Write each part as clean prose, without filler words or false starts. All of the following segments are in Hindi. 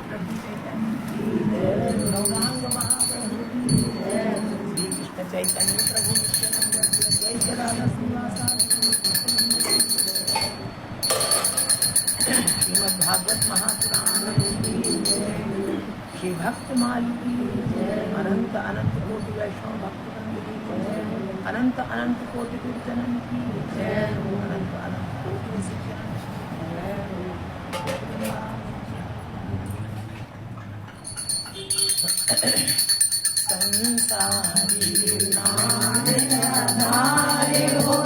प्रभु चैतन्य की जय, गौरांग महाप्रभु की जय, श्री कृष्ण चैतन्य प्रभु नित्यानंद जय राधा श्रीवासादि श्रीमद् भागवत महापुराण की जय, श्री भक्त माली की जय, अनंत अनंत कोटि वैष्णव भक्तवृंद की जय, अनंत अनंत कोटि गुरुजनन की जय, अनंत अनंत कोटि सिद्धजन की जय। संसारी नारे हो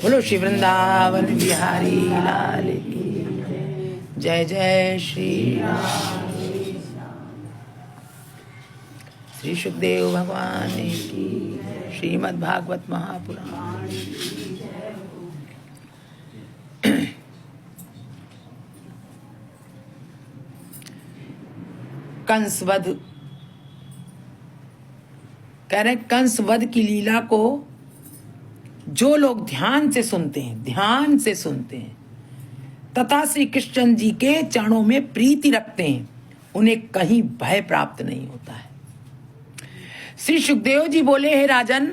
बोलो श्री वृंदावन बिहारी लाल की जय, जय श्री राम। श्री सुखदेव भगवान की, श्रीमद् भागवत महापुराण। कंसवध कह रहे, कंसवध की लीला को जो लोग ध्यान से सुनते हैं तथा श्री कृष्ण जी के चरणों में प्रीति रखते हैं, उन्हें कहीं भय प्राप्त नहीं होता है। श्री सुखदेव जी बोले, हे राजन,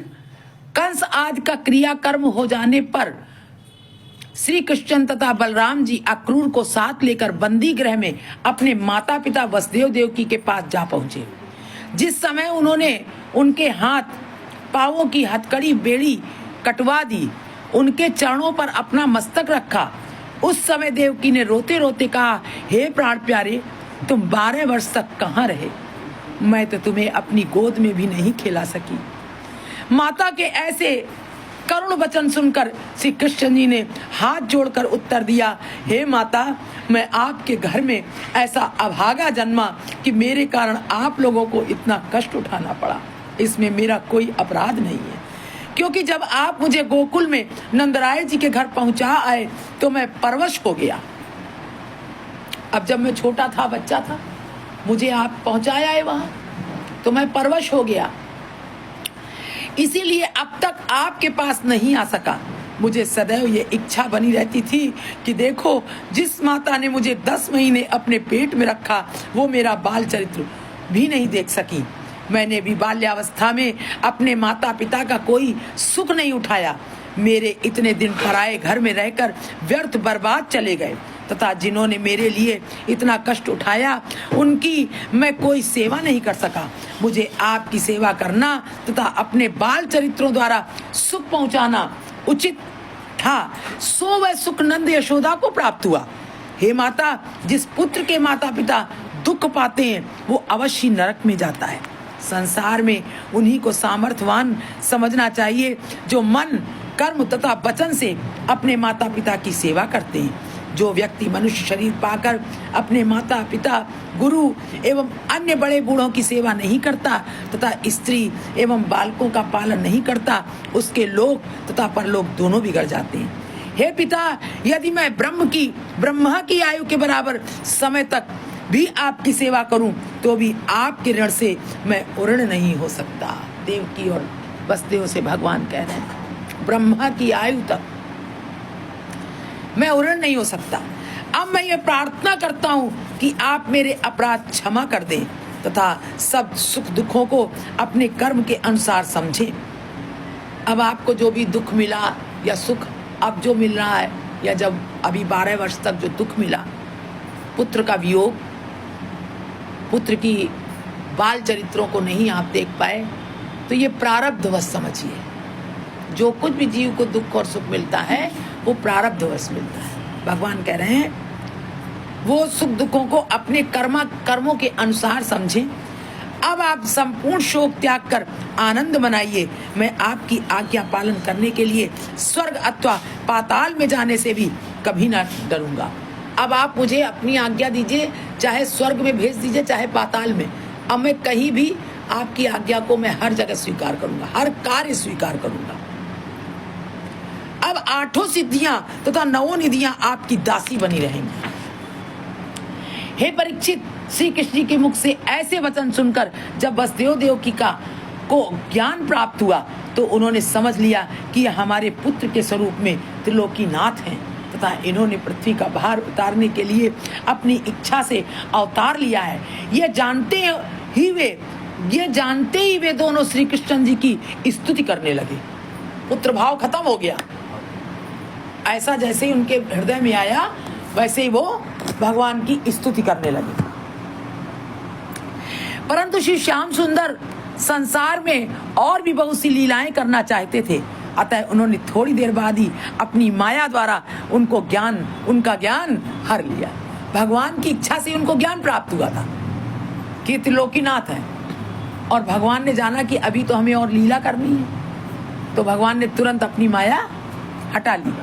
कंस आदि का क्रियाकर्म हो जाने पर श्री कृष्ण तथा बलराम जी अक्रूर को साथ लेकर बंदी गृह में अपने माता पिता वसुदेव देवकी के पास जा पहुंचे। जिस समय उन्होंने उनके हाथ पांवों की हथकड़ी बेड़ी कटवा दी, उनके चरणों पर अपना मस्तक रखा, उस समय देवकी ने रोते रोते कहा, हे प्राण प्यारे, तुम 12 वर्ष तक कहाँ रहे? मैं तो तुम्हें अपनी गोद में भी नहीं खिला सकी। माता के ऐसे करुण वचन सुनकर श्री कृष्ण जी ने हाथ जोड़कर उत्तर दिया, हे माता, मैं आपके घर में ऐसा अभागा जन्मा कि मेरे कारण आप लोगों को इतना कष्ट उठाना पड़ा। इसमें मेरा कोई अपराध नहीं है, क्योंकि जब आप मुझे गोकुल में नंदराय जी के घर पहुंचा आए तो मैं परवश हो गया। अब जब मैं छोटा था, बच्चा था, मुझे आप पहुंचाया है वहां, तो मैं परवश हो गया, इसीलिए अब तक आपके पास नहीं आ सका। मुझे सदैव ये इच्छा बनी रहती थी कि देखो, जिस माता ने मुझे 10 महीने अपने पेट में रखा, वो मेरा बाल चरित्र भी नहीं देख सकी। मैंने भी बाल्यावस्था में अपने माता पिता का कोई सुख नहीं उठाया। मेरे इतने दिन पराए घर में रहकर व्यर्थ बर्बाद चले गए, तथा जिन्होंने मेरे लिए इतना कष्ट उठाया, उनकी मैं कोई सेवा नहीं कर सका। मुझे आपकी सेवा करना तथा अपने बाल चरित्रों द्वारा सुख पहुंचाना उचित था, सो वह सुख नंद यशोदा को प्राप्त हुआ। हे माता, जिस पुत्र के माता पिता दुख पाते हैं, वो अवश्य नरक में जाता है। संसार में उन्हीं को सामर्थ्यवान समझना चाहिए जो मन, कर्म तथा वचन से अपने माता पिता की सेवा करते हैं। जो व्यक्ति मनुष्य शरीर पाकर अपने माता पिता, गुरु एवं अन्य बड़े बूढ़ों की सेवा नहीं करता तथा स्त्री एवं बालकों का पालन नहीं करता, उसके लोक तथा परलोक दोनों बिगड़ जाते हैं। हे पिता, यदि मैं ब्रह्मा की आयु के बराबर समय तक भी आपकी सेवा करूं, तो भी आपके ऋण से मैं उऋण नहीं हो सकता। देवकी और वसुदेव से भगवान कह रहे हैं, ब्रह्मा की आयु तक मैं उऋण नहीं हो सकता। अब मैं ये प्रार्थना करता हूँ कि आप मेरे अपराध क्षमा कर दें तथा सब सुख दुखों को अपने कर्म के अनुसार समझें। अब आपको जो भी दुख मिला या सुख अब जो मिल रहा है, या जब अभी 12 वर्ष तक जो दुख मिला, पुत्र का वियोग, पुत्र की बाल चरित्रों को नहीं आप देख पाए, तो ये प्रारब्धवश समझिए। जो कुछ भी जीव को दुख और सुख मिलता है, वो प्रारब्धवश मिलता है। भगवान कह रहे हैं, वो सुख दुखों को अपने कर्मों के अनुसार समझें। अब आप संपूर्ण शोक त्याग कर आनंद मनाइए। मैं आपकी आज्ञा पालन करने के लिए स्वर्ग अथवा पाताल में जाने से भी कभी ना डरूंगा। अब आप मुझे अपनी आज्ञा दीजिए, चाहे स्वर्ग में भेज दीजिए, चाहे पाताल में। अब मैं कहीं भी आपकी आज्ञा को मैं हर जगह स्वीकार करूंगा, हर कार्य स्वीकार करूंगा। अब 8 सिद्धियां तथा 9 निधियां आपकी दासी बनी रहेंगी। हे परीक्षित, श्री कृष्ण के मुख से ऐसे वचन सुनकर जब वसुदेव देवकी को ज्ञान प्राप्त हुआ, तो उन्होंने समझ लिया कि यह हमारे पुत्र के स्वरूप में त्रिलोकीनाथ हैं तथा इन्होंने पृथ्वी का भार उतारने के लिए अपनी इच्छा से अवतार लिया है। ये जानते ही वे दोनों श्री कृष्ण जी की स्तुति करने लगे। पुत्र भाव खत्म हो गया। ऐसा जैसे ही उनके हृदय में आया, वैसे ही वो भगवान की स्तुति करने लगे। परंतु श्री श्याम सुंदर संसार में और भी बहुत सी लीलाएं करना चाहते थे, अतः उन्होंने थोड़ी देर बाद ही अपनी माया द्वारा उनका ज्ञान हर लिया। भगवान की इच्छा से उनको ज्ञान प्राप्त हुआ था कि त्रिलोकीनाथ है, और भगवान ने जाना कि अभी तो हमें और लीला करनी है, तो भगवान ने तुरंत अपनी माया हटा ली।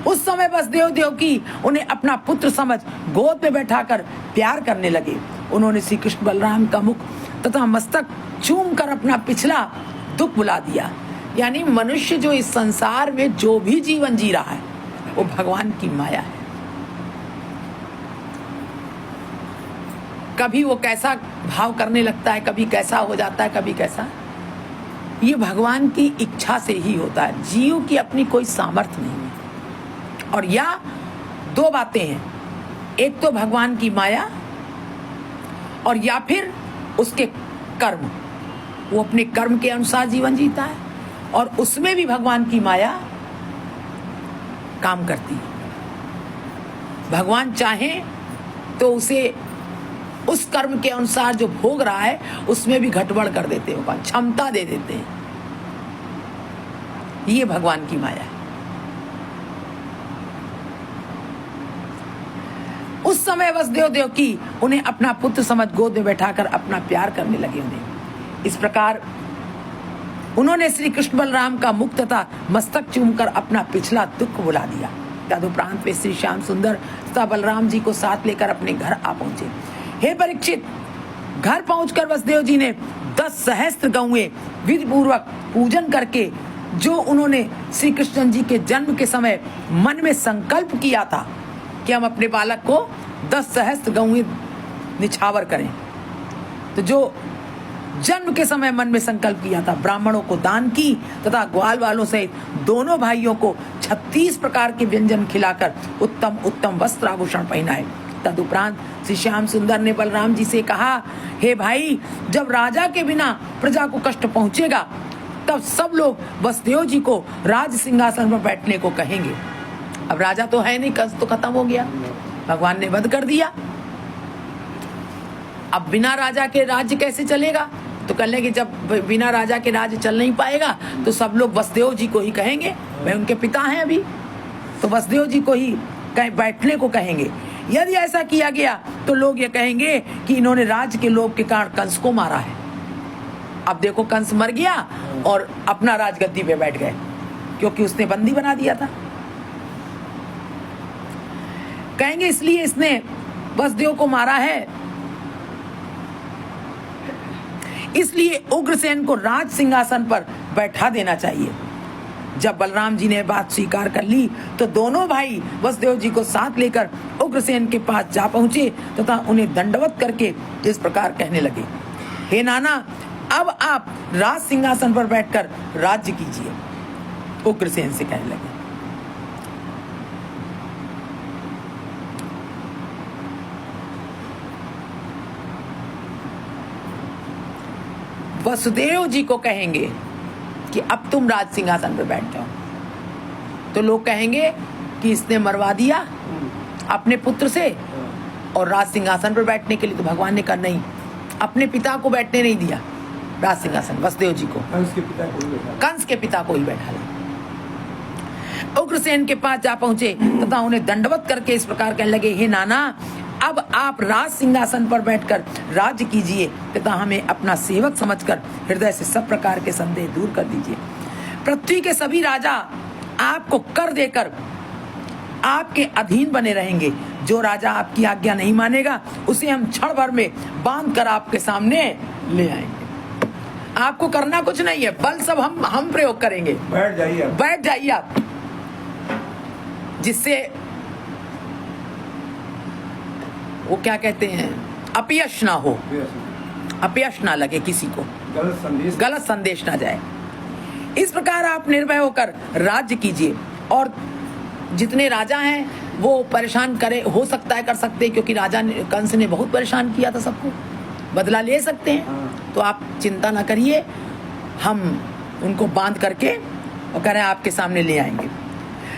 उस समय वसुदेव देवकी उन्हें अपना पुत्र समझ गोद में बैठाकर प्यार करने लगे। उन्होंने श्री कृष्ण बलराम का मुख तथा मस्तक चूम कर अपना पिछला दुख भुला दिया। यानी मनुष्य जो इस संसार में जो भी जीवन जी रहा है, वो भगवान की माया है। कभी वो कैसा भाव करने लगता है, कभी कैसा हो जाता है, कभी कैसा, ये भगवान की इच्छा से ही होता है। जीव की अपनी कोई सामर्थ्य नहीं है। और या 2 बातें हैं, एक तो भगवान की माया, और या फिर उसके कर्म, वो अपने कर्म के अनुसार जीवन जीता है और उसमें भी भगवान की माया काम करती है। भगवान चाहे तो उसे उस कर्म के अनुसार जो भोग रहा है उसमें भी घटबड़ कर देते हैं, भगवान क्षमता दे देते हैं। ये भगवान की माया है। उस समय वसुदेव देवकी उन्हें अपना पुत्र समझ गोद में बैठाकर अपना प्यार करने लगे। उन्हें इस प्रकार उन्होंने श्री कृष्ण बलराम का मुख तथा मस्तक चूमकर अपना पिछला दुख भुला दिया। तदुपरांत वे श्री श्याम सुंदर तथा बलराम जी को साथ लेकर अपने घर आ पहुंचे। हे परीक्षित, घर पहुंचकर वसुदेव जी ने 10 सहस्त्र गौएं विधि पूर्वक पूजन करके जो उन्होंने श्री कृष्ण जी के जन्म के समय मन में संकल्प किया था कि हम अपने बालक को 10 सहस्त्र गौएं निछावर करें, तो जो जन्म के समय मन में संकल्प किया था, ब्राह्मणों को दान की तथा ग्वाल वालों सहित दोनों भाइयों को 36 प्रकार के व्यंजन खिलाकर उत्तम उत्तम वस्त्र आभूषण पहनाए। तदुपरांत श्री श्याम सुंदर ने बलराम जी से कहा, हे भाई, जब राजा के बिना प्रजा को कष्ट पहुंचेगा तब सब लोग वसुदेव जी को राज सिंहासन पर बैठने को कहेंगे। अब राजा तो है नहीं, कंस तो खत्म हो गया, भगवान ने वध कर दिया। अब बिना राजा के राज्य कैसे चलेगा? तो कह लेंगे जब बिना राजा के राज्य चल नहीं पाएगा तो सब लोग वसुदेव जी को ही कहेंगे, वे उनके पिता हैं अभी, तो वसुदेव जी को ही बैठने को कहेंगे। यदि ऐसा किया गया तो लोग ये कहेंगे कि इन्होंने राज्य के लोभ के कारण कंस को मारा है। अब देखो, कंस मर गया और अपना राजगद्दी पे बैठ गए क्योंकि उसने बंदी बना दिया था। कहेंगे इसलिए इसने वसुदेव को मारा है, इसलिए उग्रसेन को राज सिंहासन पर बैठा देना चाहिए। जब बलराम जी ने बात स्वीकार कर ली तो दोनों भाई वसुदेव जी को साथ लेकर उग्रसेन के पास जा पहुंचे तथा उन्हें दंडवत करके इस प्रकार कहने लगे, हे नाना, अब आप राज सिंहासन पर बैठकर राज्य कीजिए। उग्रसेन से कहने लगे। वसुदेव जी को कहेंगे कि अब तुम राज सिंहासन पर बैठ जाओ, तो लोग कहेंगे कि इसने मरवा दिया अपने पुत्र से और राज सिंहासन पर बैठने के लिए। तो भगवान ने कहा नहीं, अपने पिता को बैठने नहीं दिया राज सिंहासन, वसुदेव जी को, कंस के पिता को ही बैठा लिया। उग्रसेन के पास जा पहुंचे तथा उन्हें दंडवत करके इस प्रकार कहने लगे, हे नाना, अब आप राज सिंहासन पर बैठकर राज्य कीजिए तथा हमें अपना सेवक समझकर हृदय से सब प्रकार के संदेह दूर कर दीजिए। पृथ्वी के सभी राजा आपको कर देकर आपके अधीन बने रहेंगे। जो राजा आपकी आज्ञा नहीं मानेगा उसे हम क्षण भर में बांध कर आपके सामने ले आएंगे। आपको करना कुछ नहीं है, बल सब हम प्रयोग करेंगे। बैठ जाइए आप, जिससे वो क्या कहते हैं, अपयश ना हो, अपयश ना लगे किसी को, गलत संदेश ना जाए। इस प्रकार आप निर्भय होकर राज्य कीजिए। और जितने राजा हैं वो परेशान करे, हो सकता है कर सकते हैं, क्योंकि राजा कंस ने बहुत परेशान किया था सबको, बदला ले सकते हैं। तो आप चिंता ना करिए, हम उनको बांध करके और कह रहे हैं आपके सामने ले आएंगे।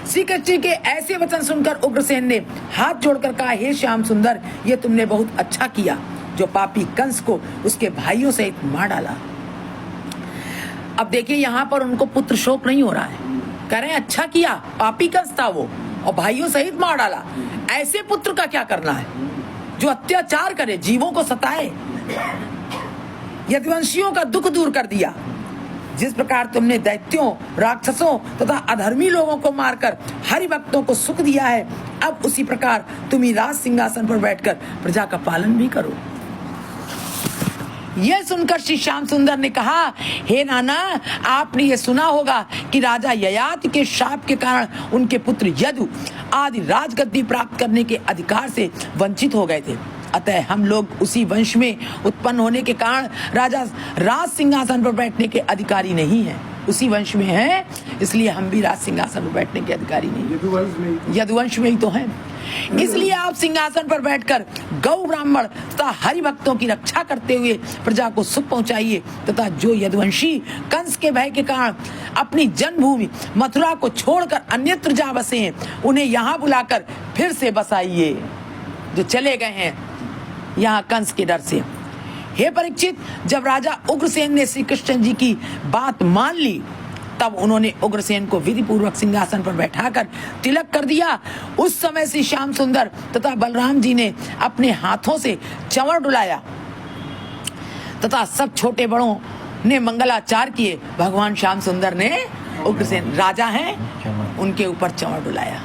श्री कृष्ण के ऐसे वचन सुनकर उग्रसेन ने हाथ जोड़कर कहा, हे श्याम सुंदर, ये तुमने बहुत अच्छा किया जो पापी कंस को उसके भाइयों सहित मार डाला। अब देखिए, यहाँ पर उनको पुत्र शोक नहीं हो रहा है, कह रहे हैं अच्छा किया, पापी कंस था वो और भाइयों सहित मार डाला। ऐसे पुत्र का क्या करना है जो अत्याचार करे, जीवों को सताए, यदुवंशियों का दुख दूर कर दिया। जिस प्रकार तुमने दैत्यों, राक्षसों तथा अधर्मी लोगों को मारकर हरि भक्तों को सुख दिया है, अब उसी प्रकार तुम ही राज सिंहासन पर बैठकर प्रजा का पालन भी करो। यह सुनकर श्री श्याम सुंदर ने कहा, हे नाना, आपने ये सुना होगा कि राजा ययाति के शाप के कारण उनके पुत्र यदु आदि राजगद्दी प्राप्त करने के अधिकार से वंचित हो गए थे। अतः हम लोग उसी वंश में उत्पन्न होने के कारण राजा राज सिंहासन पर बैठने के अधिकारी नहीं हैं। उसी वंश में हैं, इसलिए हम भी राज सिंहासन पर बैठने के अधिकारी नहीं। यदुवंश में ही तो हैं। इसलिए आप सिंहासन पर बैठकर गौ ब्राह्मण तथा हरि भक्तों की रक्षा करते हुए प्रजा को सुख पहुंचाइए तथा जो यदुवंशी कंस के भय के कारण अपनी जन्मभूमि मथुरा को छोड़कर अन्यत्र जा बसे हैं उन्हें यहाँ बुलाकर फिर से बसाइए। जो चले गए हैं यहाँ कंस के डर से। हे परीक्षित, जब राजा उग्रसेन ने श्री कृष्ण जी की बात मान ली तब उन्होंने उग्रसेन को विधि पूर्वक सिंहासन पर बैठाकर तिलक कर दिया। उस समय से श्याम सुंदर तथा बलराम जी ने अपने हाथों से चंवर डुलाया तथा सब छोटे बड़ों ने मंगलाचार किए। भगवान श्याम सुंदर ने उग्रसेन राजा हैं उनके ऊपर चंवर डुलाया।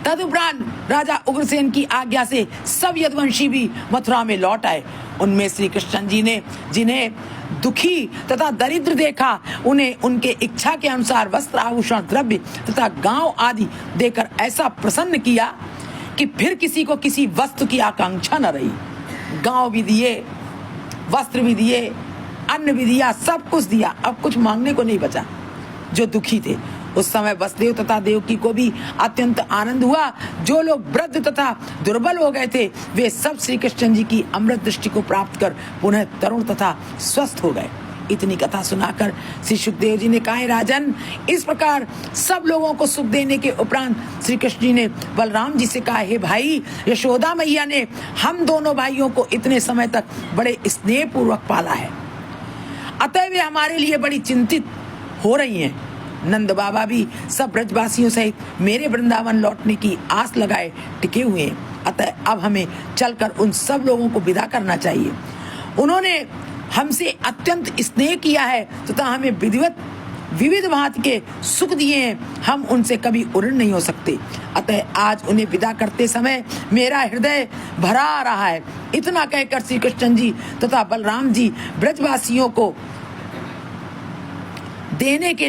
तदुपरांत राजा उग्रसेन की आज्ञा से सब यदुवंशी भी मथुरा में लौट आए। उनमें श्री कृष्ण जी ने जिन्हें दुखी तथा दरिद्र देखा उन्हें उनके इच्छा के अनुसार वस्त्र आभूषण द्रव्य तथा गांव आदि देकर ऐसा प्रसन्न किया कि फिर किसी को किसी वस्तु की आकांक्षा न रही। गांव भी दिए, वस्त्र भी दिए, अन्न भी दिया, सब कुछ दिया। अब कुछ मांगने को नहीं बचा। जो दुखी थे उस समय वसुदेव तथा देवकी को भी अत्यंत आनंद हुआ। जो लोग वृद्ध तथा दुर्बल हो गए थे वे सब श्री कृष्ण जी की अमृत दृष्टि को प्राप्त कर पुनः तरुण तथा स्वस्थ हो गए। इतनी कथा सुनाकर श्री सुखदेव जी ने कहा, राजन, इस प्रकार सब लोगों को सुख देने के उपरांत श्री कृष्ण जी ने बलराम जी से कहा, हे भाई, यशोदा मैया ने हम दोनों भाइयों को इतने समय तक बड़े स्नेह पूर्वक पाला है, अतः वे हमारे लिए बड़ी चिंतित हो रही हैं। नंद बाबा भी सब ब्रजवासियों सहित मेरे वृंदावन लौटने की आस लगाए टिके हुए हैं, अतः अब हमें चलकर उन सब लोगों को विदा करना चाहिए। उन्होंने हमसे अत्यंत स्नेह किया है तथा हमें विविध भांति के सुख दिए हैं, हम उनसे कभी उऋण नहीं हो सकते। अतः आज उन्हें विदा करते समय मेरा हृदय भरा आ रहा है। इतना कहकर श्री कृष्ण जी तथा बलराम जी ब्रजवासियों को देने के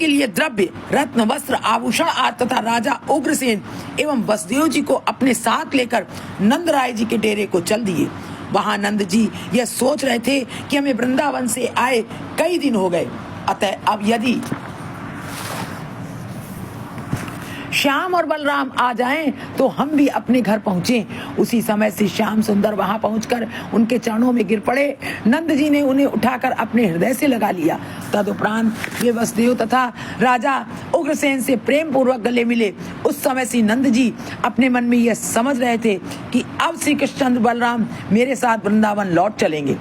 लिए द्रव्य, रत्न, वस्त्र, आभूषण आदि तथा राजा उग्रसेन एवं वसुदेव जी को अपने साथ लेकर नंद राय जी के डेरे को चल दिए। वहां नंद जी यह सोच रहे थे कि हमें वृंदावन से आए कई दिन हो गए, अतः अब यदि श्याम और बलराम आ जाएं तो हम भी अपने घर पहुंचें। उसी समय से श्याम सुंदर वहां पहुंचकर उनके चरणों में गिर पड़े। नंद जी ने उन्हें उठाकर अपने हृदय से लगा लिया। तदुपरांत वे वसुदेव तथा राजा उग्रसेन से प्रेम पूर्वक गले मिले। उस समय से नंद जी अपने मन में यह समझ रहे थे कि अब श्री कृष्ण बलराम मेरे साथ वृंदावन लौट चलेंगे,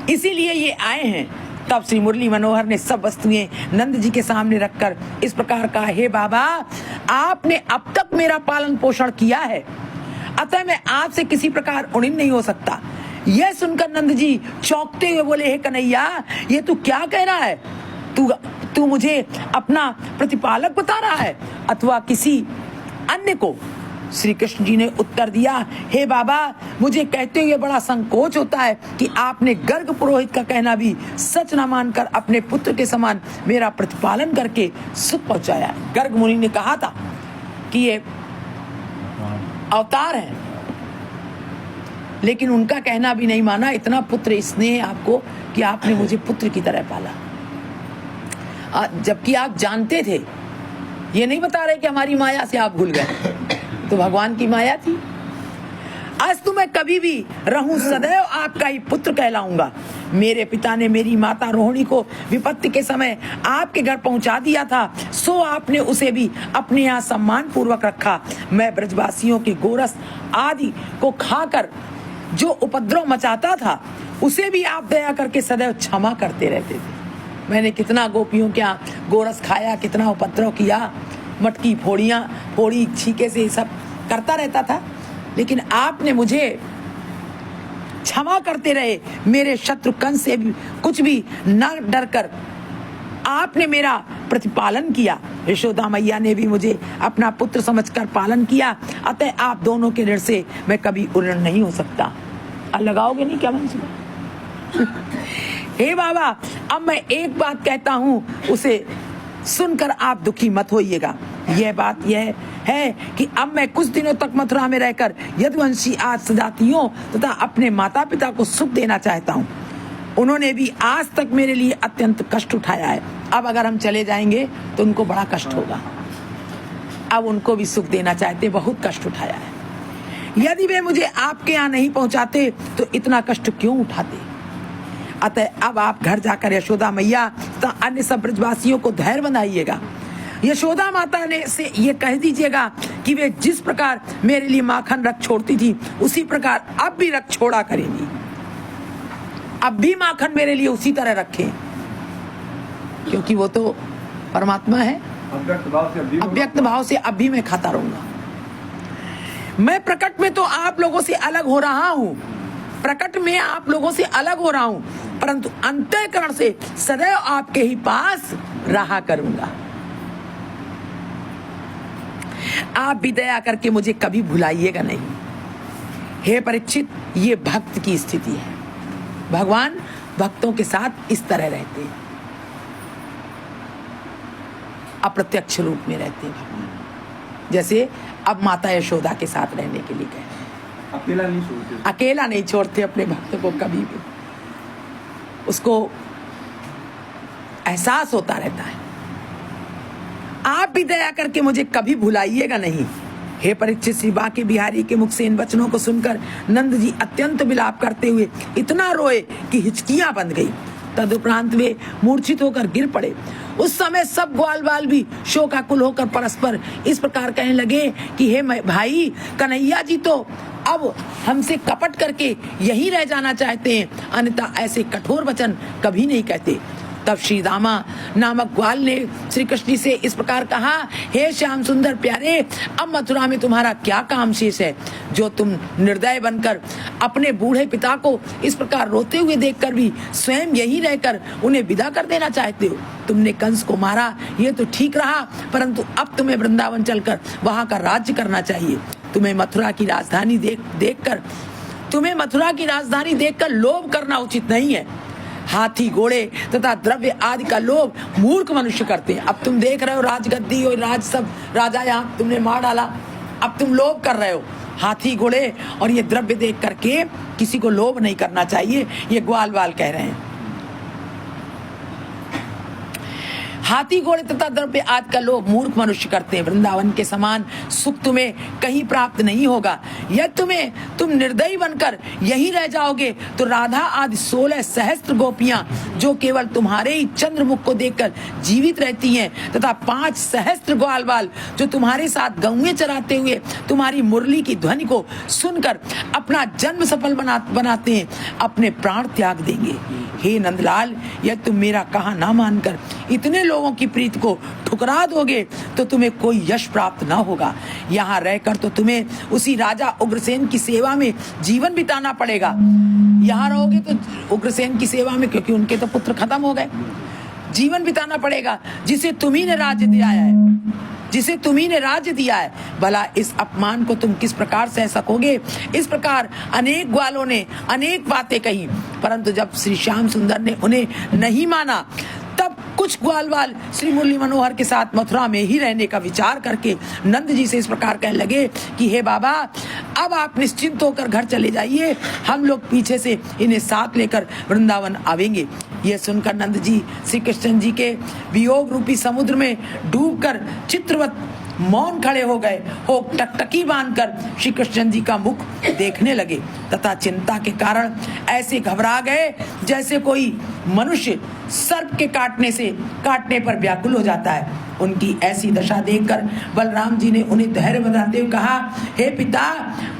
इसीलिए ये आए हैं। तब श्री मुरली मनोहर ने सब वस्तुएं नंद जी के सामने रखकर इस प्रकार कहा, हे बाबा, आपने अब तक मेरा पालन पोषण किया है, अतः मैं आपसे किसी प्रकार उड़ीन नहीं हो सकता। यह सुनकर नंद जी चौंकते हुए बोले, हे कन्हैया, ये तू क्या कह रहा है? तू मुझे अपना प्रतिपालक बता रहा है अथवा किसी अन्य को? श्री कृष्ण जी ने उत्तर दिया, हे बाबा, मुझे कहते हुए बड़ा संकोच होता है कि आपने गर्ग पुरोहित का कहना भी सच न मानकर अपने पुत्र के समान मेरा प्रतिपालन करके सुख पहुंचाया। गर्ग मुनि ने कहा था कि ये अवतार है, लेकिन उनका कहना भी नहीं माना। इतना पुत्र स्नेह आपको कि आपने मुझे पुत्र की तरह पाला, जबकि आप जानते थे। ये नहीं बता रहे कि हमारी माया से आप भूल गए, तो भगवान की माया थी। अस्तु मैं कभी भी रहूं सदैव आपका ही पुत्र कहलाऊंगा। मेरे पिता ने मेरी माता रोहिणी को विपत्ति के समय आपके घर पहुंचा दिया था, सो आपने उसे भी अपने यहाँ सम्मान पूर्वक रखा। मैं ब्रजवासियों के गोरस आदि को खाकर जो उपद्रव मचाता था उसे भी आप दया करके सदैव क्षमा करते रहते थे। मैंने कितना गोपियों के यहाँ गोरस खाया, कितना उपद्रव किया, मटकी फोड़ी छीके से सब करता रहता था, लेकिन आपने मुझे क्षमा करते रहे। मेरे शत्रु कंस से भी कुछ भी न डर कर आपने मेरा प्रतिपालन किया। यशोदा मैया ने भी मुझे अपना पुत्र समझकर पालन किया, अतः आप दोनों के ऋण से मैं कभी उऋण नहीं हो सकता। लगाओगे नहीं क्या मन से? हे बाबा, अब मैं एक बात कहता हूँ, उसे सुनकर आप दुखी मत होइएगा। यह बात यह है कि अब मैं कुछ दिनों तक मथुरा में रहकर यदुवंशी आज सजातियों तथा अपने माता पिता को सुख देना चाहता हूँ। उन्होंने भी आज तक मेरे लिए अत्यंत कष्ट उठाया है, अब अगर हम चले जाएंगे तो उनको बड़ा कष्ट होगा। अब उनको भी सुख देना चाहते, बहुत कष्ट उठाया है। यदि वे मुझे आपके यहाँ नहीं पहुंचाते तो इतना कष्ट क्यों उठाते। अतः अब आप घर जाकर यशोदा मैया तथा अन्य सब ब्रजवासियों को धैर्य बनाइएगा। यशोदा माता ने से ये कह दीजिएगा कि वे जिस प्रकार मेरे लिए माखन रख छोड़ती थी उसी प्रकार अब भी रख छोड़ा करेंगी। अब भी माखन मेरे लिए उसी तरह रखें, क्योंकि वो तो परमात्मा है। अव्यक्त भाव से अब भी मैं खाता रहूंगा। मैं प्रकट में तो आप लोगों से अलग हो रहा हूं, प्रकट में आप लोगों से अलग हो रहा हूं, परंतु अंतःकरण से सदैव आपके ही पास रहा करूंगा। आप भी दया करके मुझे कभी भुलाइएगा नहीं। हे परीक्षित, ये भक्त की स्थिति है। भगवान भक्तों के साथ इस तरह रहते हैं, अप्रत्यक्ष रूप में रहते हैं भगवान। जैसे अब माता यशोदा के साथ रहने के लिए कहे, अकेला नहीं छोड़ते अपने भक्त को कभी भी। उसको एहसास होता रहता है। आप भी दया करके मुझे कभी भुलाइएगा नहीं। हे परीक्षित, श्री बांके बिहारी के मुख से इन वचनों को सुनकर नंद जी अत्यंत विलाप करते हुए इतना रोए कि हिचकियां बंध गई। तदुपरांत वे मूर्छित होकर गिर पड़े। उस समय सब ग्वाल बाल भी शोकाकुल होकर परस्पर इस प्रकार कहने लगे कि हे भाई, कन्हैया जी तो अब हमसे कपट करके यहीं रह जाना चाहते हैं, अन्यथा ऐसे कठोर वचन कभी नहीं कहते। तब श्री दामा नामक ग्वाल ने श्री कृष्ण जी से इस प्रकार कहा, हे श्याम सुंदर प्यारे, अब मथुरा में तुम्हारा क्या काम शेष है, जो तुम निर्दय बनकर अपने बूढ़े पिता को इस प्रकार रोते हुए देखकर भी स्वयं यहीं रहकर उन्हें विदा कर देना चाहते हो। तुमने कंस को मारा, ये तो ठीक रहा, परंतु अब तुम्हें वृंदावन चलकर वहां का राज्य करना चाहिए। तुम्हें मथुरा की राजधानी देखकर लोभ करना उचित नहीं है। हाथी, घोड़े तथा द्रव्य आदि का लोभ मूर्ख मनुष्य करते हैं। अब तुम देख रहे हो राजगद्दी और राज सब राजा यहाँ तुमने मार डाला, अब तुम लोभ कर रहे हो। हाथी, घोड़े और ये द्रव्य देख करके किसी को लोभ नहीं करना चाहिए, ये ग्वाल बाल कह रहे हैं। हाथी, घोड़े तथा द्रव्य आदि का लोभ मूर्ख मनुष्य करते हैं। वृंदावन के समान सुख तुम्हें कहीं प्राप्त नहीं होगा। यदि तुम निर्दयी बनकर यहीं रह जाओगे तो राधा आदि 16 सहस्त्र गोपियां जो केवल तुम्हारे ही चंद्रमुख को देखकर जीवित रहती हैं तथा 5 सहस्त्र ग्वाल बाल जो तुम्हारे साथ गौएं चराते हुए तुम्हारी मुरली की ध्वनि को सुनकर अपना जन्म सफल बनाते हैं, अपने प्राण त्याग देंगे। हे नंदलाल, यदि तुम मेरा कहा ना मानकर इतने लोगों की प्रीत को ठुकरा दोगे तो तुम्हें कोई यश प्राप्त ना होगा। यहाँ रहकर तो तुम्हें उसी राजा उग्रसेन की सेवा में जीवन बिताना पड़ेगा। यहाँ रहोगे तो उग्रसेन की सेवा में, क्योंकि उनके तो पुत्र खत्म हो गए, जीवन बिताना पड़ेगा जिसे तुम्ही ने राज्य दिया है। भला इस अपमान को तुम किस प्रकार सह सकोगे। इस प्रकार अनेक ग्वालों ने अनेक बातें कही, परंतु जब श्री श्याम सुंदर ने उन्हें नहीं माना तब कुछ ग्वालवाल श्री मुरली मनोहर के साथ मथुरा में ही रहने का विचार करके नंद जी से इस प्रकार कहने लगे कि हे बाबा, अब आप निश्चिंत होकर घर चले जाइए, हम लोग पीछे से इन्हें साथ लेकर वृंदावन आवेंगे। यह सुनकर नंद जी श्री कृष्ण जी के वियोग रूपी समुद्र में डूबकर चित्रवत मौन खड़े हो गए, हो टकटकी बांधकर श्री कृष्ण जी का मुख देखने लगे तथा चिंता के कारण ऐसे घबरा गए जैसे कोई मनुष्य सर्प के काटने पर व्याकुल हो जाता है। उनकी ऐसी दशा देखकर बलराम जी ने उन्हें धैर्य बताते हुए कहा, हे पिता,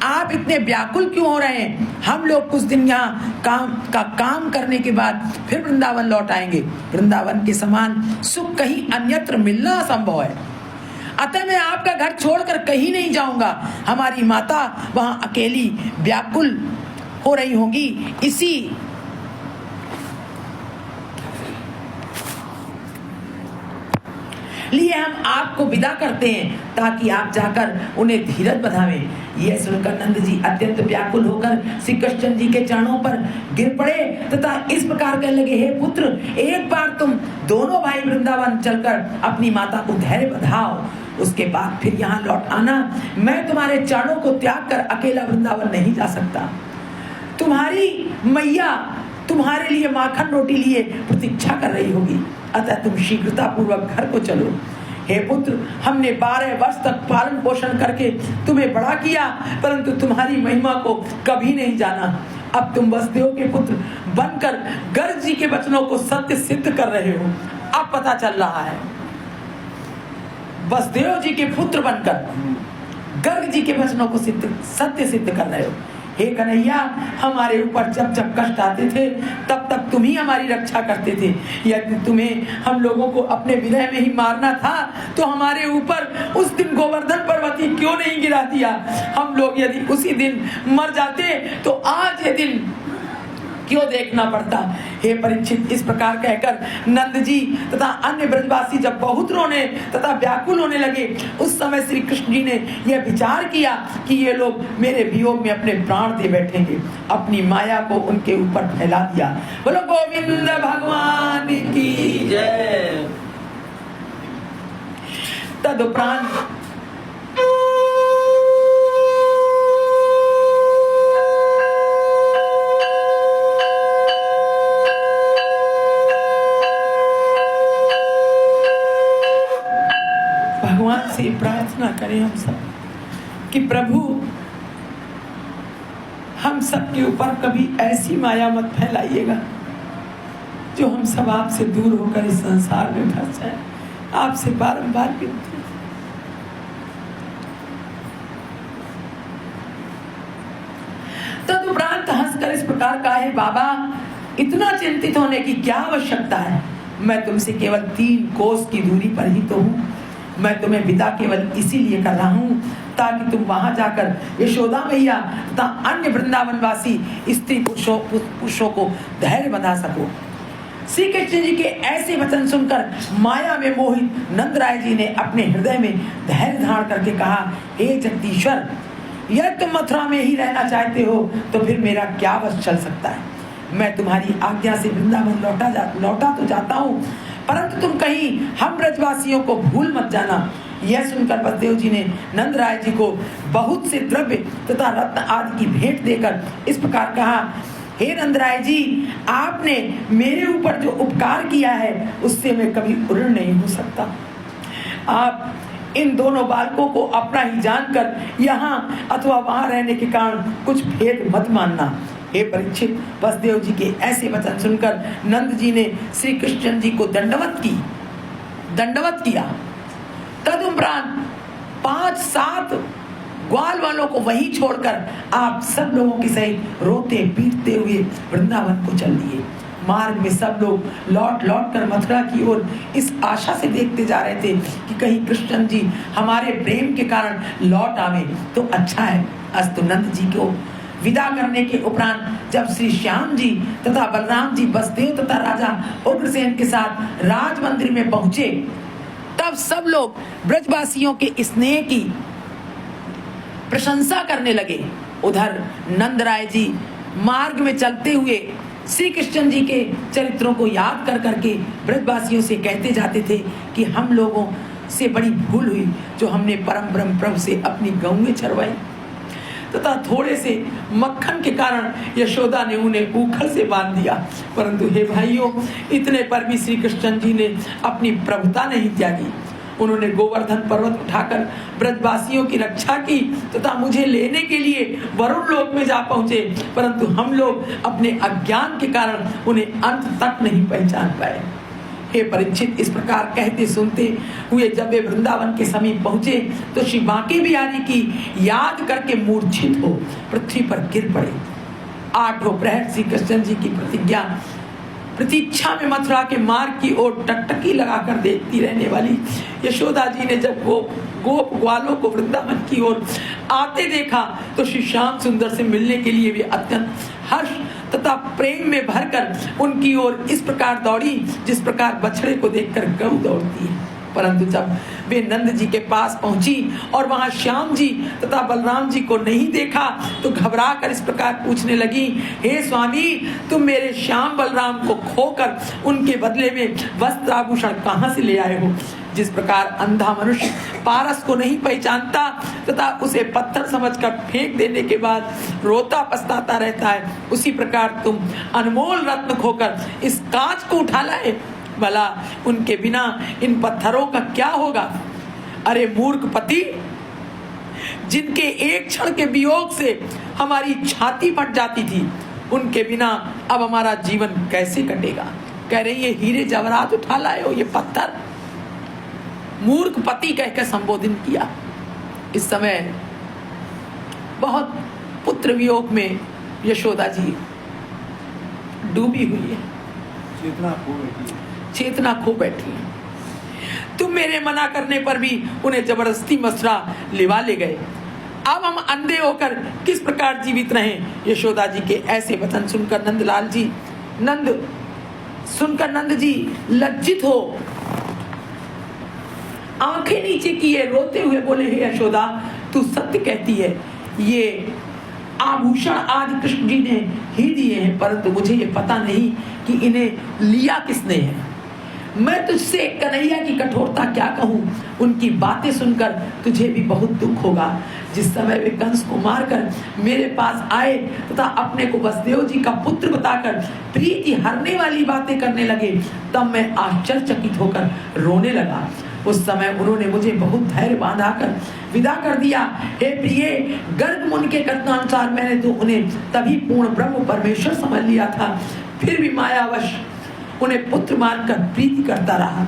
आप इतने व्याकुल क्यों हो रहे हैं? हम लोग कुछ दिन यहाँ काम करने के बाद फिर वृंदावन लौट आएंगे। वृंदावन के समान सुख कहीं अन्यत्र मिलना असंभव है, अतः मैं आपका घर छोड़कर कहीं नहीं जाऊंगा। हमारी माता वहां अकेली व्याकुल हो रही होंगी, इसी लिए हम आपको विदा करते हैं ताकि आप जाकर उन्हें धीरज बधावें। यह सुनकर नंद जी अत्यंत व्याकुल होकर श्री कृष्ण जी के चरणों पर गिर पड़े तथा इस प्रकार कहने लगे, हे पुत्र, एक बार तुम दोनों भाई वृंदावन चलकर अपनी माता को धैर्य बधाओ, उसके बाद फिर यहाँ लौट आना। मैं तुम्हारे चरणों को त्याग कर अकेला वृंदावन नहीं जा सकता। तुम्हारी मैया तुम्हारे लिए माखन रोटी लिए प्रतीक्षा कर रही होगी। अतः तुम शीघ्रता पूर्वक घर को चलो। हे पुत्र, हमने 12 वर्ष तक पालन पोषण करके तुम्हें बड़ा किया, परंतु तुम्हारी महिमा को कभी नहीं जाना। अब तुम वसुदेव के पुत्र बनकर गर्ग जी के वचनों को सत्य सिद्ध कर रहे हो। अब पता चल रहा है, वसुदेव जी के पुत्र बनकर गर्ग जी के वचनों को सत्य सिद्ध कर रहे हो। हे कन्हैया, हमारे ऊपर जब जब कष्ट आते थे तब तब तुम ही हमारी रक्षा करते थे। यदि तुम्हें हम लोगों को अपने विनय में ही मारना था तो हमारे ऊपर उस दिन गोवर्धन पर्वत ही क्यों नहीं गिरा दिया? हम लोग यदि उसी दिन मर जाते तो आज ये दिन क्यों देखना पड़ता? हे परीक्षित, इस प्रकार कहकर नंद जी तथा अन्य ब्रजवासी जब बहुत रोने तथा व्याकुल होने लगे, उस समय श्री कृष्ण जी ने यह विचार किया कि ये लोग मेरे वियोग में अपने प्राण दे बैठेंगे। अपनी माया को उनके ऊपर फैला दिया। बोलो गोविंद भगवान की जय। तदुपरांत भगवान से प्रार्थना करें हम सब कि प्रभु, हम सब के ऊपर कभी ऐसी माया मत फैलाइएगा जो हम सब आपसे दूर होकर इस संसार में फंस जाए। आपसे बारंबार विनती। तदुपरांत हंसकर इस प्रकार कहा, है बाबा, इतना चिंतित होने की क्या आवश्यकता है? मैं तुमसे केवल 3 कोस की दूरी पर ही तो हूँ। मैं तुम्हें विदा केवल इसीलिए कर रहा हूँ ताकि तुम वहां जाकर यशोदा मैया तथा अन्य वृंदावनवासी स्त्री पुरुषों को धैर्य बंधा सको। श्री कृष्ण जी के ऐसे वचन सुनकर माया में मोहित नंदराय जी ने अपने हृदय में धैर्य धारण करके कहा, हे जगदीश्वर, यदि तुम मथुरा में ही रहना चाहते हो तो फिर मेरा क्या वश चल सकता है? मैं तुम्हारी आज्ञा से वृंदावन लौटा तो जाता हूँ, परंतु तुम कहीं हम ब्रजवासियों को भूल मत जाना। यह सुनकर वसुदेव जी ने नंदराय जी को बहुत से द्रव्य तथा रत्न आदि की भेंट देकर इस प्रकार कहा, हे नंदराय जी, आपने मेरे ऊपर जो उपकार किया है उससे मैं कभी ऋणी नहीं हो सकता। आप इन दोनों बालकों को अपना ही जानकर यहाँ अथवा वहाँ रहने के कारण कुछ भेद मत मानना। हे परीक्षित, वसुदेव जी के ऐसे वचन सुनकर नंद जी ने श्री कृष्ण जी को दंडवत किया। तदुपरांत 5-7 ग्वाल वालों को वहीं छोड़कर आप सब लोगों के सहित रोते पीटते हुए वृंदावन को चल दिए। मार्ग में सब लोग लौट कर मथुरा की ओर इस आशा से देखते जा रहे थे कि कहीं कृष्ण जी हमारे प्रेम के कारण लौट आवे तो अच्छा है। अस्तु नंद जी को विदा करने के उपरांत जब श्री श्याम जी तथा बलराम जी वसुदेव तथा राजा उग्रसेन के साथ राज मंदिर में पहुंचे, तब सब लोग ब्रजवासियों के स्नेह की प्रशंसा करने लगे। उधर नंदराय जी मार्ग में चलते हुए श्री कृष्ण जी के चरित्रों को याद कर करके ब्रजवासियों से कहते जाते थे कि हम लोगों से बड़ी भूल हुई जो हमने परम ब्रह्म प्रभु से अपनी गौएं चरवाई तथा थोड़े से मक्खन के कारण यशोदा ने उन्हें ऊखल से बांध दिया। परंतु हे भाइयों, इतने पर भी श्री कृष्ण जी ने अपनी प्रभुता नहीं त्यागी। उन्होंने गोवर्धन पर्वत उठाकर ब्रजवासियों की रक्षा की तथा मुझे लेने के लिए वरुण लोक में जा पहुंचे, परंतु हम लोग अपने अज्ञान के कारण उन्हें अंत तक नहीं पहचान पाए। हे परीक्षित, इस प्रकार कहते सुनते हुए जब वे वृंदावन के समीप पहुंचे तो श्री बांके बिहारी की याद करके मूर्छित हो पृथ्वी पर गिर पड़े। 8 प्रहर श्री कृष्ण जी की प्रतीक्षा में मथुरा के मार्ग की ओर टकटकी लगाकर देखती रहने वाली यशोदा जी ने जब गोप ग्वालों को वृंदावन की ओर आते देखा तो श्री श्याम सुंदर से मिलने के लिए वे अत्यंत हर्ष तथा प्रेम में भरकर उनकी ओर इस प्रकार दौड़ी जिस प्रकार बछड़े को देखकर गऊ दौड़ती है। परंतु जब वे नंद जी के पास पहुंची और वहां श्याम जी तथा बलराम जी को नहीं देखा तो घबरा कर इस प्रकार पूछने लगी, हे स्वामी, तुम मेरे श्याम बलराम को खोकर उनके बदले में वस्त्र आभूषण कहां से ले आए हो? जिस प्रकार अंधा मनुष्य पारस को नहीं पहचानता तथा उसे पत्थर समझकर फेंक देने के बाद रोता पछताता रहता है, उसी प्रकार तुम अनमोल रत्न खोकर इस कांच को उठा लाए। भला उनके बिना इन पत्थरों का क्या होगा। अरे मूर्ख पति, जिनके एक क्षण के वियोग से हमारी छाती फट जाती थी, उनके बिना अब हमारा जीवन कैसे कटेगा। कह रही ये हीरे जवाहरात उठा लाए हो, ये पत्थर। मूर्ख पति कहकर संबोधन किया। इस समय बहुत पुत्र वियोग में यशोदा जी डूबी हुई है, चेतना खो बैठी है। तुम मेरे मना करने पर भी उन्हें जबरदस्ती मथुरा लिवा ले गए। अब हम अंधे होकर किस प्रकार जीवित रहें। यशोदा जी के ऐसे वचन सुनकर नंद जी लज्जित हो आंखें नीचे किए रोते हुए बोले, हे यशोदा, तू सत्य कहती है, ये आभूषण आदि कृष्ण जी ने ही दिए हैं, परंतु मुझे ये पता नहीं कि इन्हें लिया किसने है। मैं तुझसे कन्हैया की कठोरता क्या कहूँ। उनकी बातें सुनकर तुझे भी बहुत दुख होगा। जिस समय वे कंस को मारकर मेरे पास आए तथा अपने को वसुदेव जी का पुत्र बताकर प्रीति हरने वाली बातें करने लगे, तब मैं आश्चर्यचकित होकर रोने लगा। उस समय उन्होंने मुझे बहुत धैर्य बांधा कर विदा कर दिया। हे प्रिय, गर्ग मुनि के कथनानुसार मैंने तो उन्हें तभी पूर्ण ब्रह्म परमेश्वर समझ लिया था, फिर भी मायावश उन्हें पुत्र मानकर प्रीति करता रहा।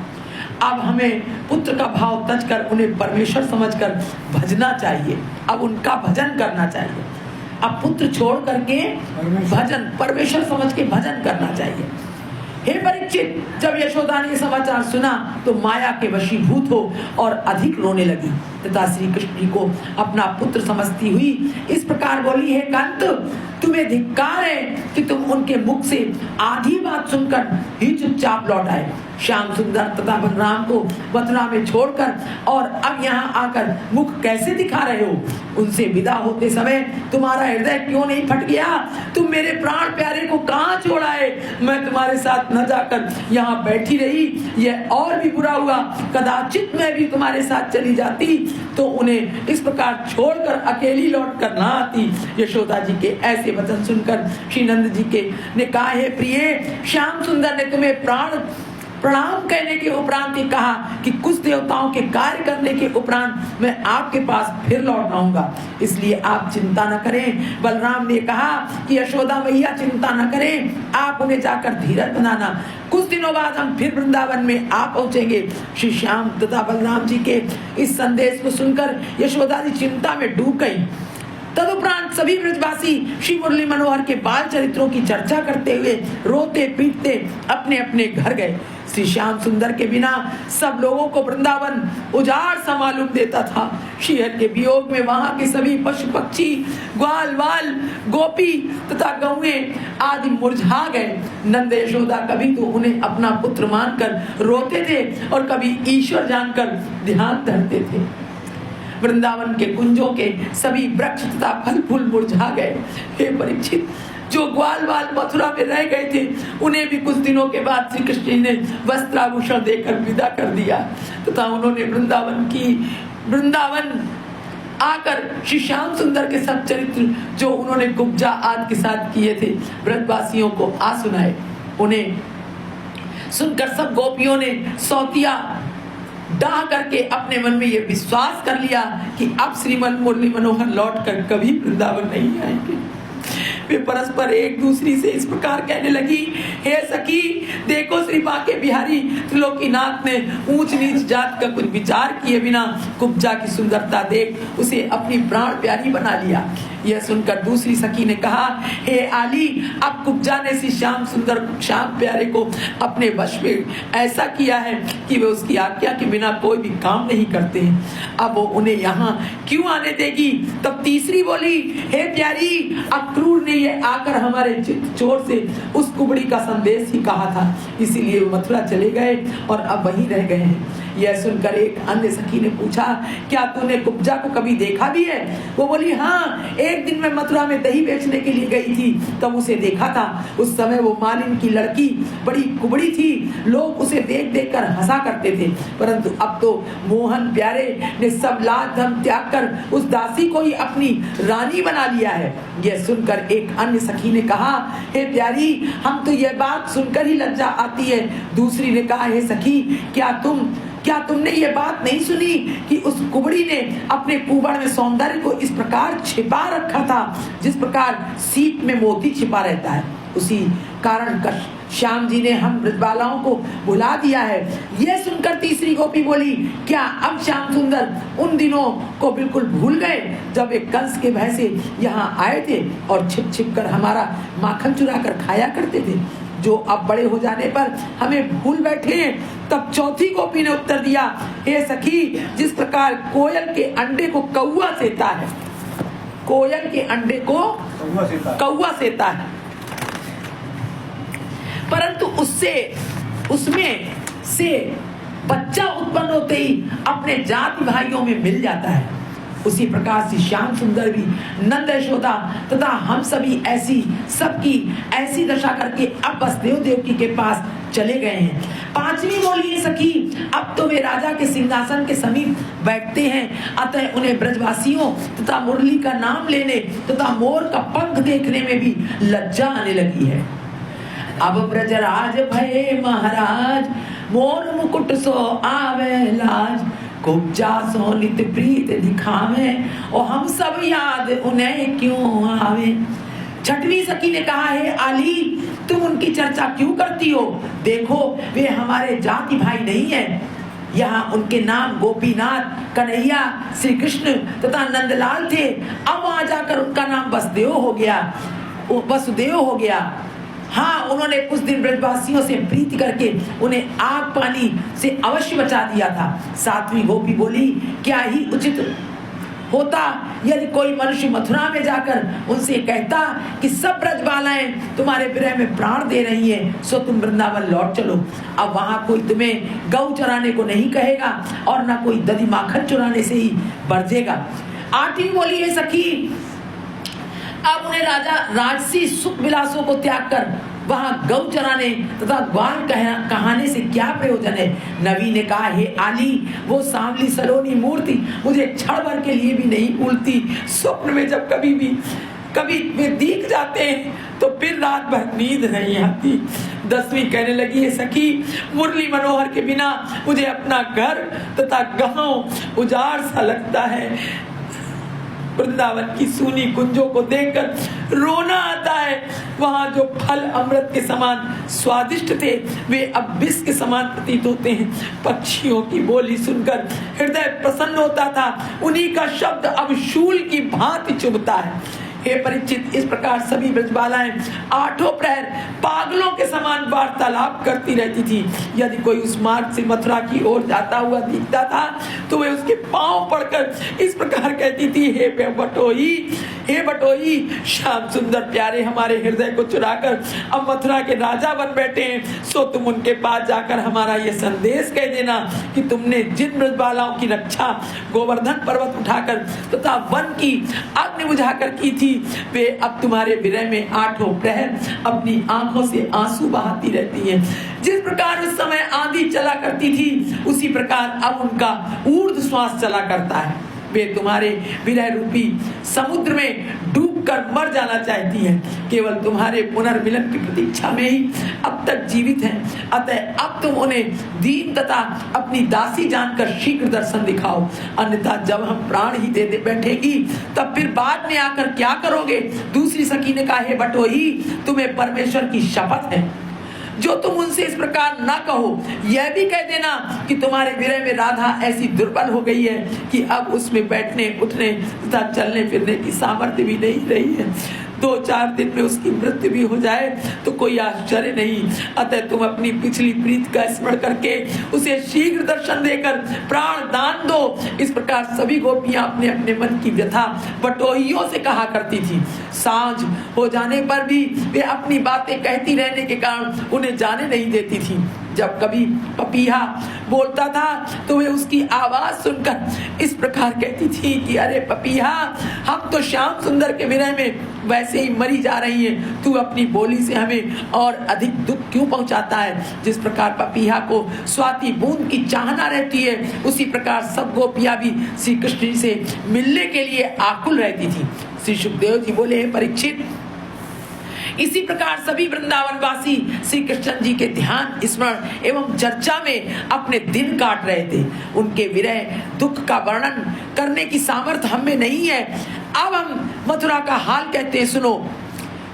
अब हमें पुत्र का भाव तज कर उन्हें परमेश्वर समझकर भजना चाहिए। अब उनका भजन करना चाहिए। अब पुत्र छोड़ करके भजन, परमेश्वर समझ के भजन करना चाहिए। हे परीक्षित, जब यशोदा ने समाचार सुना तो माया के वशीभूत हो और अधिक रोने लगी तथा श्री कृष्ण जी को अपना पुत्र समझती हुई इस प्रकार बोली, हे कांत, तुम्हें धिक्कार है कि तुम उनके मुख से आधी बात सुनकर ही चुपचाप लौट आए। श्याम सुंदर तथा बलराम को मथुरा में छोड़कर और अब यहाँ आकर मुख कैसे दिखा रहे हो। उनसे विदा होते समय तुम्हारा हृदय क्यों नहीं फट गया। तुम मेरे प्राण प्यारे को कहाँ छोड़ आए। मैं तुम्हारे साथ न जाकर यहाँ बैठी रही, यह और भी बुरा हुआ। कदाचित मैं भी तुम्हारे साथ चली जाती तो उन्हें इस प्रकार छोड़कर अकेली लौट कर ना आती। यशोदा जी के ऐसे वचन सुनकर श्री नंद जी के ने कहा, हे प्रिय, श्याम सुंदर ने तुम्हें प्रणाम कहने के उपरांत ही कहा कि कुछ देवताओं के कार्य करने के उपरांत मैं आपके पास फिर लौट आऊंगा, इसलिए आप चिंता न करें। बलराम ने कहा कि यशोदा मैया चिंता न करें, आप उन्हें जाकर धीरज बनाना। कुछ दिनों बाद हम फिर वृंदावन में आ पहुंचेंगे। श्री श्याम तथा बलराम जी के इस संदेश को सुनकर यशोदा जी चिंता में डूब गई। तदुपरांत सभी ब्रजवासी श्री मुरली मनोहर के बाल चरित्रों की चर्चा करते हुए रोते पीटते अपने अपने घर गए। श्री श्याम सुंदर के बिना सब लोगों को वृंदावन उजाड़ सा मालूम देता था। श्रीहरि के वियोग में वहां के सभी पशु पक्षी, ग्वाल वाल, गोपी तथा गौएं आदि मुरझा गए। नंद यशोदा कभी तो उन्हें अपना पुत्र मानकर रोते थे और कभी ईश्वर जानकर ध्यान धरते थे। वृंदावन के कुंजों के सभी वृक्ष तथा फल फूल मुरझा गए। हे परीक्षित, जो ग्वाल वाल मथुरा में रह गए थे उन्हें भी कुछ दिनों के बाद श्री कृष्ण जी ने वस्त्राभूषण देकर विदा कर दिया तथा उन्होंने वृंदावन आकर श्री श्याम सुंदर के सब चरित्र जो उन्होंने कुब्जा आदि के साथ किए थे ब्रजवासियों को आ सुनाए। उन्हें सुनकर सब गोपियों ने सौतिया डाह करके अपने मन में यह विश्वास कर लिया कि अब श्रीमन मुरली मनोहर लौट कर कभी वृंदावन नहीं आएंगे। वे परस्पर एक दूसरी से इस प्रकार कहने लगी, हे सखी, देखो श्री बांके बिहारी त्रिलोकीनाथ ने ऊंच नीच जात का कुछ विचार किए बिना कुब्जा की सुंदरता देख उसे अपनी प्राण प्यारी बना लिया। यह सुनकर दूसरी सखी ने कहा, हे आली, अब कुब्जा ने श्री श्याम सुंदर श्याम प्यारे को अपने वश में ऐसा किया है कि वे उसकी आज्ञा के बिना कोई भी काम नहीं करते हैं। अब वो उन्हें यहाँ क्यों आने देगी। तब तीसरी बोली, हे प्यारी, अक्रूर ने ये आकर हमारे चित्त चोर से उस कुबड़ी का संदेश ही कहा था, इसीलिए मथुरा चले गए और अब वहीं रह गए हैं। यह सुनकर एक अन्य सखी ने पूछा, क्या तूने कुब्जा को कभी देखा भी है? वो बोली, हाँ, एक दिन मैं मथुरा में दही बेचने के लिए गई थी, तब उसे देखा था। उस समय वो मालिन की लड़की बड़ी कुबड़ी थी, लोग उसे देख देख कर हंसा करते थे, परंतु अब तो मोहन प्यारे ने सब लाज धर्म त्याग कर उस दासी को ही अपनी रानी बना लिया है। यह सुनकर एक अन्य सखी ने कहा, हे प्यारी, हम तो यह बात सुनकर ही लज्जा आती है। दूसरी ने कहा, हे सखी, क्या तुमने ये बात नहीं सुनी कि उस कुबड़ी ने अपने कुबड़ में सौंदर्य को इस प्रकार छिपा रखा था जिस प्रकार सीप में मोती छिपा रहता है। उसी कारण श्याम जी ने हम ब्रजबालाओं को भुला दिया है। यह सुनकर तीसरी गोपी बोली, क्या अब श्याम सुंदर उन दिनों को बिल्कुल भूल गए जब एक कंस के भय से यहाँ आए थे और छिप छिप कर हमारा माखन चुरा कर खाया करते थे, जो अब बड़े हो जाने पर हमें भूल बैठे हैं। तब चौथी गोपी ने उत्तर दिया, हे सखी, जिस प्रकार कोयल के अंडे को कौवा सेता है, कोयल के अंडे को कौवा सेता है, परंतु उसमें से बच्चा उत्पन्न होते ही अपने जाति भाइयों में मिल जाता है, उसी प्रकार से श्याम सुंदर भी नंद यशोदा तथा हम सभी सबकी ऐसी दशा करके अब वसुदेव देवकी के पास चले गए हैं। पांचवी बोली, सखी, अब तो वे राजा के सिंहासन के समीप बैठते हैं, अतः उन्हें ब्रजवासियों तथा मुरली का नाम लेने तथा मोर का पंख देखने में भी लज्जा आने लगी है। अब ब्रजराज भये महाराज, मोर मुकुट सो आवे लाज, कुब्जा सो नित प्रीत दिखावे, और हम सब याद उन्हें क्यों आवे। छठवीं सखी ने कहा, है आली, तुम उनकी चर्चा क्यों करती हो? देखो, वे हमारे जाति भाई नहीं है। यहाँ उनके नाम गोपीनाथ, कन्हैया, श्री कृष्ण तथा नंदलाल थे। अब वहां जाकर उनका नाम वसुदेव हो गया। हाँ, उन्होंने कुछ दिन ब्रजवासियों से प्रीति करके उन्हें आग पानी से अवश्य बचा दिया था। सातवीं गोपी बोली, क्या ही उचित होता यदि कोई मनुष्य मथुरा में जाकर उनसे कहता कि सब ब्रजबालाएं तुम्हारे विरह में प्राण दे रही हैं, सो तुम वृंदावन लौट चलो। अब वहां कोई तुम्हें गौ चराने को नहीं कहेगा और ना कोई दधी माखन चुराने से ही बरजेगा। आठवीं बोली, है सखी, अब उन्हें राजसी सुख विलासों को त्याग कर वहां गौ चराने तथा ग्वाल कहाने से क्या प्रयोजन है। नवी ने कहा, हे आली, वो सांवली सलोनी मूर्ति मुझे क्षण भर के लिए भी नहीं भूलती। स्वप्न में जब कभी वे दिख जाते हैं तो फिर रात भर नींद नहीं आती। 10वीं कहने लगी, है सखी, मुरली मनोहर के बिना मुझे अपना घर तथा गांव उजाड़ सा लगता है। वृंदावन की सूनी कुंजों को देखकर रोना आता है। वहां जो फल अमृत के समान स्वादिष्ट थे, वे अब विष के समान प्रतीत होते हैं। पक्षियों की बोली सुनकर हृदय प्रसन्न होता था, उन्हीं का शब्द अब शूल की भांति चुभता है। हे परीक्षित, इस प्रकार सभी ब्रजबालाएं आठों प्रहर पागलों के समान वार्तालाप करती रहती थी। यदि कोई उस मार्ग से मथुरा की ओर जाता हुआ दिखता था तो वे उसके पांव पड़कर इस प्रकार कहती थी, हे बटोई, श्याम सुंदर प्यारे हमारे हृदय को चुराकर अब मथुरा के राजा बन बैठे हैं, सो तुम उनके पास जाकर हमारा यह संदेश कह देना कि तुमने जिन ब्रजबालाओं की रक्षा गोवर्धन पर्वत उठाकर तथा वन की अग्नि बुझाकर की थी, वे अब तुम्हारे विरह में आठों प्रहर अपनी आंखों से आंसू बहाती रहती हैं। जिस प्रकार उस समय आंधी चला करती थी, उसी प्रकार अब उनका ऊर्ध्व श्वास चला करता है। वे तुम्हारे विरह रूपी समुद्र में डूबकर मर जाना चाहती हैं, केवल तुम्हारे पुनर्मिलन की प्रतीक्षा में ही अब तक जीवित हैं। अतः अब तुम उन्हें दीन तथा अपनी दासी जानकर शीघ्र दर्शन दिखाओ, अन्यथा जब हम प्राण ही दे बैठेगी तब फिर बाद में आकर क्या करोगे। दूसरी सखी ने कहा, हे बटोही, तुम्हें परमेश्वर की शपथ है, जो तुम उनसे इस प्रकार ना कहो। यह भी कह देना कि तुम्हारे विरह में राधा ऐसी दुर्बल हो गई है कि अब उसमें बैठने उठने तथा चलने फिरने की सामर्थ्य भी नहीं रही है। 2-4 दिन में उसकी मृत्यु भी हो जाए तो कोई आश्चर्य नहीं। अतः तुम अपनी पिछली प्रीत का स्मरण करके उसे शीघ्र दर्शन देकर प्राण दान दो। इस प्रकार सभी गोपियां अपने अपने मन की व्यथा बटोहियों से कहा करती थी। सांझ हो जाने पर भी वे अपनी बातें कहती रहने के कारण उन्हें जाने नहीं देती थी। जब कभी पपीहा बोलता था तो वे उसकी आवाज सुनकर इस प्रकार कहती थी कि अरे पपीहा, हम तो श्याम सुंदर के विरह में वैसे ही मरी जा रही हैं, तू अपनी बोली से हमें और अधिक दुख क्यों पहुंचाता है। जिस प्रकार पपीहा को स्वाति बूंद की चाहना रहती है, उसी प्रकार सब गोपियां भी श्री कृष्ण से मिलने के लिए आकुल रहती थी। श्री सुखदेव जी बोले, परीक्षित, इसी प्रकार सभी वृंदावनवासी श्री कृष्ण जी के ध्यान, स्मरण एवं चर्चा में अपने दिन काट रहे थे। उनके विरह दुख का वर्णन करने की सामर्थ्य हम में नहीं है। अब हम मथुरा का हाल कहते हैं, सुनो।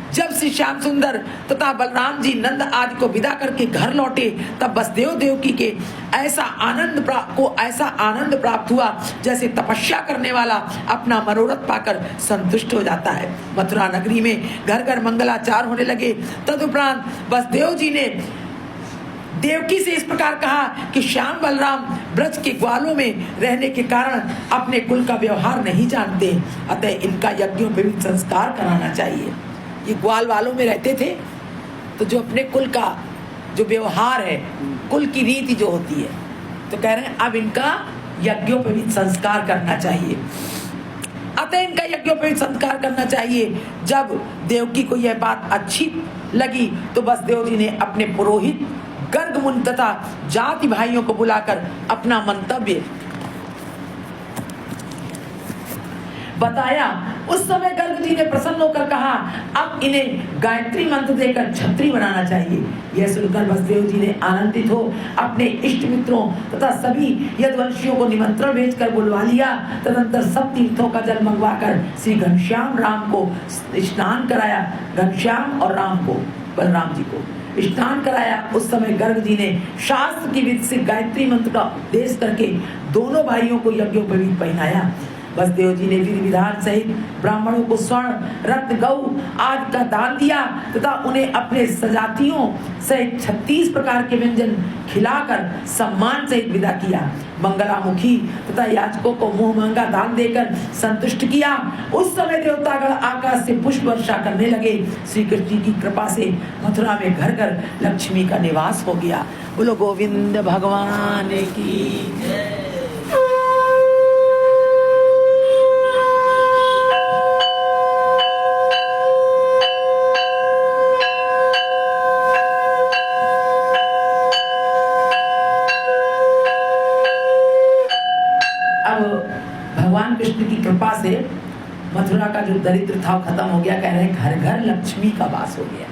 जब श्री श्याम सुंदर तथा बलराम जी नंद आदि को विदा करके घर लौटे, तब वसुदेव देवकी के ऐसा आनंद प्राप्त हुआ जैसे तपस्या करने वाला अपना मनोरथ पाकर संतुष्ट हो जाता है। मथुरा नगरी में घर घर मंगलाचार होने लगे। तदुपरांत वसुदेव जी ने देवकी से इस प्रकार कहा कि श्याम बलराम ब्रज के ग्वालों में रहने के कारण अपने कुल का व्यवहार नहीं जानते, अतः इनका यज्ञोपवीत संस्कार कराना चाहिए। ये ग्वाल वालों में रहते थे, तो जो अपने कुल का जो व्यवहार है, कुल की रीति जो होती है, तो कह रहे हैं अब इनका यज्ञोपवीत संस्कार करना चाहिए। अतः इनका यज्ञोपवीत संस्कार करना चाहिए। जब देवकी को यह बात अच्छी लगी तो वसुदेव जी ने अपने पुरोहित, गर्ग मुनि तथा जाति भाइयों को बुलाकर अपना मंतव्य बताया। उस समय गर्ग जी ने प्रसन्न होकर कहा, अब इन्हें गायत्री मंत्र देकर छत्री बनाना चाहिए। यह सुनकर वसुदेव जी ने आनंदित हो अपने इष्ट मित्रों तथा सभी यदुवंशियों को निमंत्रण भेजकर बुलवा लिया। तदंतर सब तीर्थों का जल मंगवाकर श्री घनश्याम राम को स्नान कराया। घनश्याम और राम को, बलराम जी को स्नान कराया। उस समय गर्ग जी ने शास्त्र की विधि से गायत्री मंत्र का उपदेश करके दोनों भाइयों को यज्ञोपवीत पहनाया। वसुदेव जी ने विधि विधान सहित ब्राह्मणों को स्वर्ण, रत्न, गौ आदि का दान दिया तथा उन्हें अपने सजातियों सहित 36 प्रकार के व्यंजन खिलाकर सम्मान सहित विदा किया। मंगलामुखी तथा याचकों को मुंह मांगा दान देकर संतुष्ट किया। उस समय देवतागण आकाश से पुष्प वर्षा करने लगे। श्री कृष्ण की कृपा से मथुरा में घर घर लक्ष्मी का निवास हो गया। बोलो गोविंद भगवान की जय। भगवान कृष्ण की कृपा से मथुरा का जो दरिद्र था खत्म हो गया। कह रहे हैं घर घर लक्ष्मी का वास हो गया।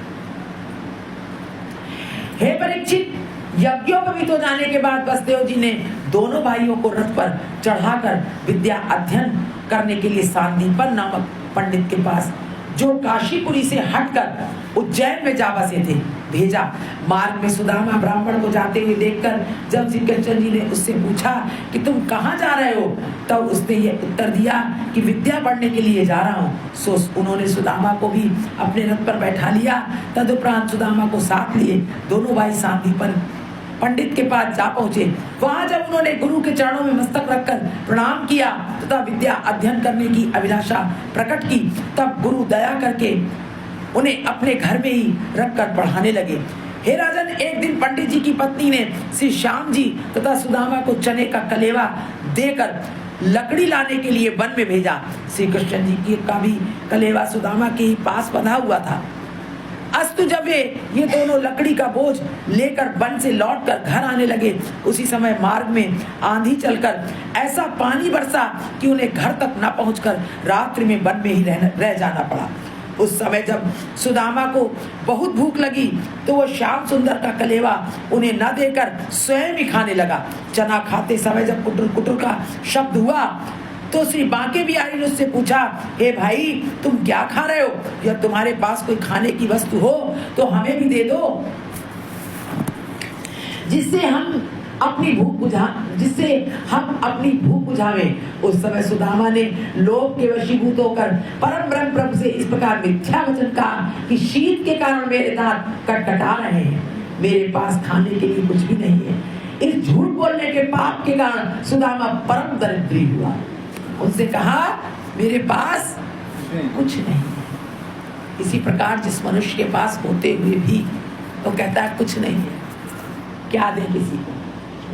हे परीक्षित, यज्ञोपवीत हो जाने के बाद वसुदेव जी ने दोनों भाइयों को रथ पर चढ़ाकर विद्या अध्ययन करने के लिए सांदीपन नामक पंडित के पास, जो काशीपुरी से हटकर उज्जैन में जा बसे थे, भेजा। मार्ग में सुदामा ब्राह्मण को जाते हुए देखकर जब श्री कृष्ण जी ने उससे पूछा कि तुम कहाँ जा रहे हो, तब उसने ये उत्तर दिया कि विद्या पढ़ने के लिए जा रहा हूँ। सो उन्होंने सुदामा को भी अपने रथ पर बैठा लिया। तदुपरांत सुदामा को साथ लिए दोनों भाई सांदीपन पंडित के पास जा पहुंचे। वहां जब उन्होंने गुरु के चरणों में मस्तक रखकर प्रणाम किया तथा विद्या अध्ययन करने की अभिलाषा प्रकट की, तब गुरु दया करके उन्हें अपने घर में ही रखकर पढ़ाने लगे। हे राजन, एक दिन पंडित जी की पत्नी ने श्री श्याम जी तथा सुदामा को चने का कलेवा देकर लकड़ी लाने के लिए वन में भेजा। श्री कृष्ण जी का भी कलेवा सुदामा के ही पास बंधा हुआ था। अस्तु जब ये दोनों लकड़ी का बोझ लेकर वन से लौटकर घर आने लगे, उसी समय मार्ग में आंधी चलकर ऐसा पानी बरसा कि उन्हें घर तक न पहुंचकर रात्रि में वन में ही रह जाना पड़ा। उस समय जब सुदामा को बहुत भूख लगी तो वो श्याम सुंदर का कलेवा उन्हें न देकर स्वयं ही खाने लगा। चना खाते समय जब कुटुर कुटुर का शब्द हुआ तो श्री बांके बिहारी ने उससे पूछा, हे भाई, तुम क्या खा रहे हो? या तुम्हारे पास कोई खाने की वस्तु हो तो हमें भी दे दो, जिससे हम अपनी भूख बुझावें। उस समय सुदामा ने लोभ के वशीभूत होकर परम ब्रह्म प्रभु से इस प्रकार मिथ्या वचन कहा कि शीत के कारण मेरे दांत कटकटा रहे हैं, मेरे पास खाने के लिए कुछ भी नहीं है। इस झूठ बोलने के पाप के कारण सुदामा परम दरिद्री हुआ। उनसे कहा, मेरे पास कुछ नहीं है। इसी प्रकार जिस मनुष्य के पास होते हुए भी तो कहता है कुछ नहीं है, क्या दे किसी को,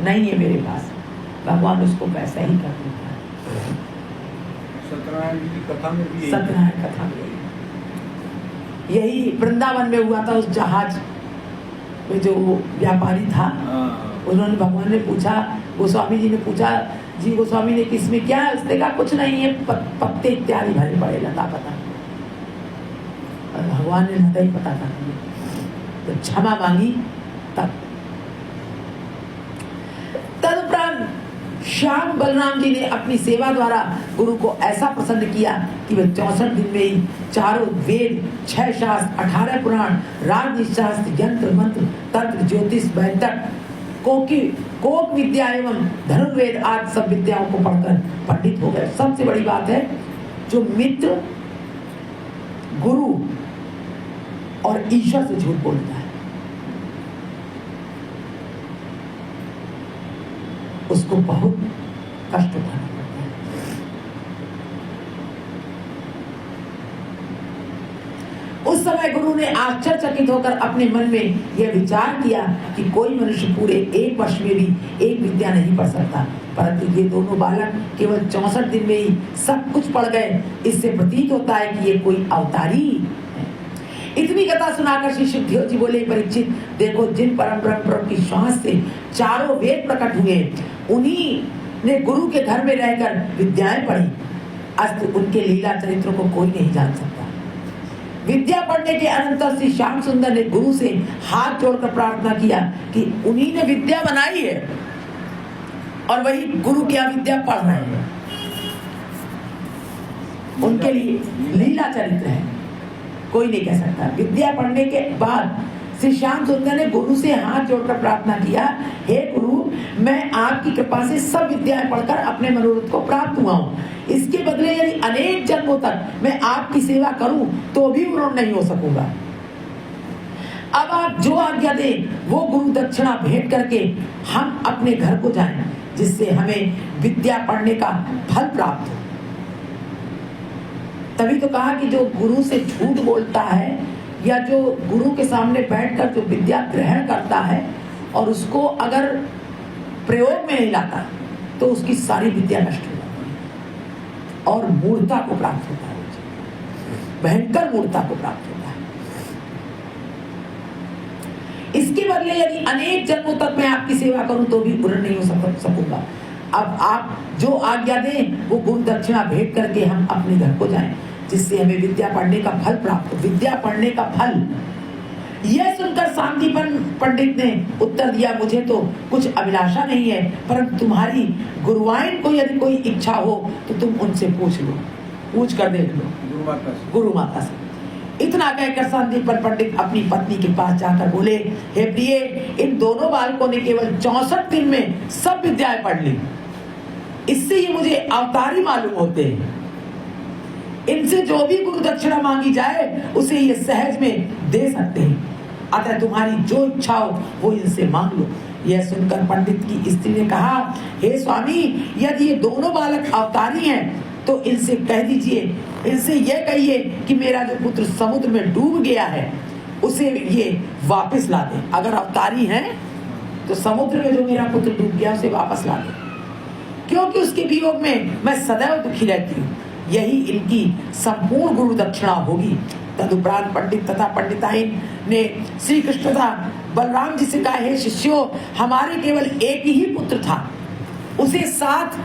नहीं है मेरे पास, भगवान उसको वैसा ही कर देता है। सत्यनारायण की कथा में भी सत्यनारायण कथा में यही वृंदावन में हुआ था। उस जहाज में जो व्यापारी था, उन्होंने, भगवान ने पूछा, गोस्वामी जी ने पूछा, जी गोस्वामी ने किसमें क्या है? उसने कहा कुछ नहीं है, पत्ते इत्यादि भरे पड़े, लता पता। और भगवान ने लता ही पता कर दिया, तो क्षमा मांगी। तदुपरांत श्याम बलराम जी ने अपनी सेवा द्वारा गुरु को ऐसा प्रसन्न किया कि वे 64 दिन में ही चारों वेद, 6 शास्त्र, 18 पुराण, राजनीतिशास्त्र, यंत्र मंत्र, तंत्र, ज्योतिष, वैदिक, कोक विद्या एवं धनुर्वेद आदि सब विद्याओं को पढ़कर पंडित हो गए। सबसे बड़ी बात है, जो मित्र, गुरु और ईश्वर से झूठ बोलता है, उसको बहुत कष्ट उठाना पड़ता है। उस समय गुरु ने आश्चर्यचकित होकर अपने मन में यह विचार किया कि कोई मनुष्य पूरे 1 वर्ष में भी एक विद्या नहीं पढ़ सकता, परंतु ये दोनों बालक केवल 64 दिन में ही सब कुछ पढ़ गए। इससे प्रतीत होता है कि ये कोई अवतारी है। इतनी कथा सुनाकर श्री सुखदेव जी बोले, परीक्षित देखो, जिन परम ब्रह्म की श्वास से चारों वेद प्रकट हुए, उन्हीं ने गुरु के घर में रहकर विद्याएं पढ़ी। अस्तु उनके लीला चरित्रों को कोई नहीं जान सकता। विद्या पढ़ने के अनंतर श्री श्याम सुंदर ने गुरु से हाथ जोड़कर प्रार्थना किया कि उन्हीं ने विद्या बनाई है और वही गुरु की विद्या पढ़ रहे हैं। उनके लिए लीला चरित्र है, कोई नहीं कह सकता। विद्या पढ़ने के बाद श्री श्याम सुंदर ने गुरु से हाथ जोड़कर प्रार्थना किया, हे गुरु, मैं आपकी कृपा से सब विद्याएं पढ़कर अपने मनोरथ को प्राप्त हुआ हूँ। इसके बदले यदि अनेक जन्मों तक मैं आपकी सेवा करूं तो भी उन्नत नहीं हो सकूंगा। अब आप जो आज्ञा दें वो गुरु दक्षिणा भेंट करके हम अपने घर को जाएं, जिससे हमें विद्या पढ़ने का फल प्राप्त हो। तभी तो कहा कि जो गुरु से झूठ बोलता है या जो गुरु के सामने बैठकर जो विद्या ग्रहण करता है और उसको अगर प्रयोग में नहीं लाता तो उसकी सारी विद्या नष्ट हो जाती है और मूर्खता को प्राप्त होता है, भयंकर मूर्खता को प्राप्त होता है। इसके बदले यदि अनेक जन्मों तक मैं आपकी सेवा करूं तो भी पूर्ण नहीं हो सकूंगा। अब आप जो आज्ञा दें वो गुरु दक्षिणा भेंट करके हम अपने घर को जाएं, जिससे हमें विद्या पढ़ने का फल प्राप्त हो। विद्या पढ़ने का फल, यह सुनकर सांदीपन पंडित ने उत्तर दिया, मुझे तो कुछ अभिलाषा नहीं है, परंतु तुम्हारी गुरुवाइन को यदि कोई इच्छा हो तो तुम उनसे पूछ लो, पूछ कर देख लो, गुरु माता से। इतना कहकर सांदीपन पंडित अपनी पत्नी के पास जाकर बोले, हे प्रिय, इन दोनों बालकों ने केवल 64 दिन में सब विद्याएं पढ़ ली। इससे ये मुझे अवतारी मालूम होते हैं। इनसे जो भी गुरु दक्षिणा मांगी जाए उसे ये सहज में दे सकते हैं। अतः तुम्हारी जो इच्छा हो वो इनसे मांग लो। यह सुनकर पंडित की स्त्री ने कहा, हे स्वामी, यदि ये दोनों बालक अवतारी हैं तो इनसे कह दीजिए, इनसे यह कहिए कि मेरा जो पुत्र समुद्र में डूब गया है उसे ये वापस ला दे। अगर अवतारी हैं तो समुद्र में जो मेरा पुत्र डूब गया उसे वापस ला दे, क्योंकि उसके वियोग में मैं सदैव दुखी रहती हूँ। यही इनकी संपूर्ण गुरु दक्षिणा होगी। तदुपरांत पंडित तथा पंडिताइन ने श्री कृष्ण तथा बलराम जी से कहा, हे शिष्यों, हमारे केवल एक ही पुत्र था, उसे साथ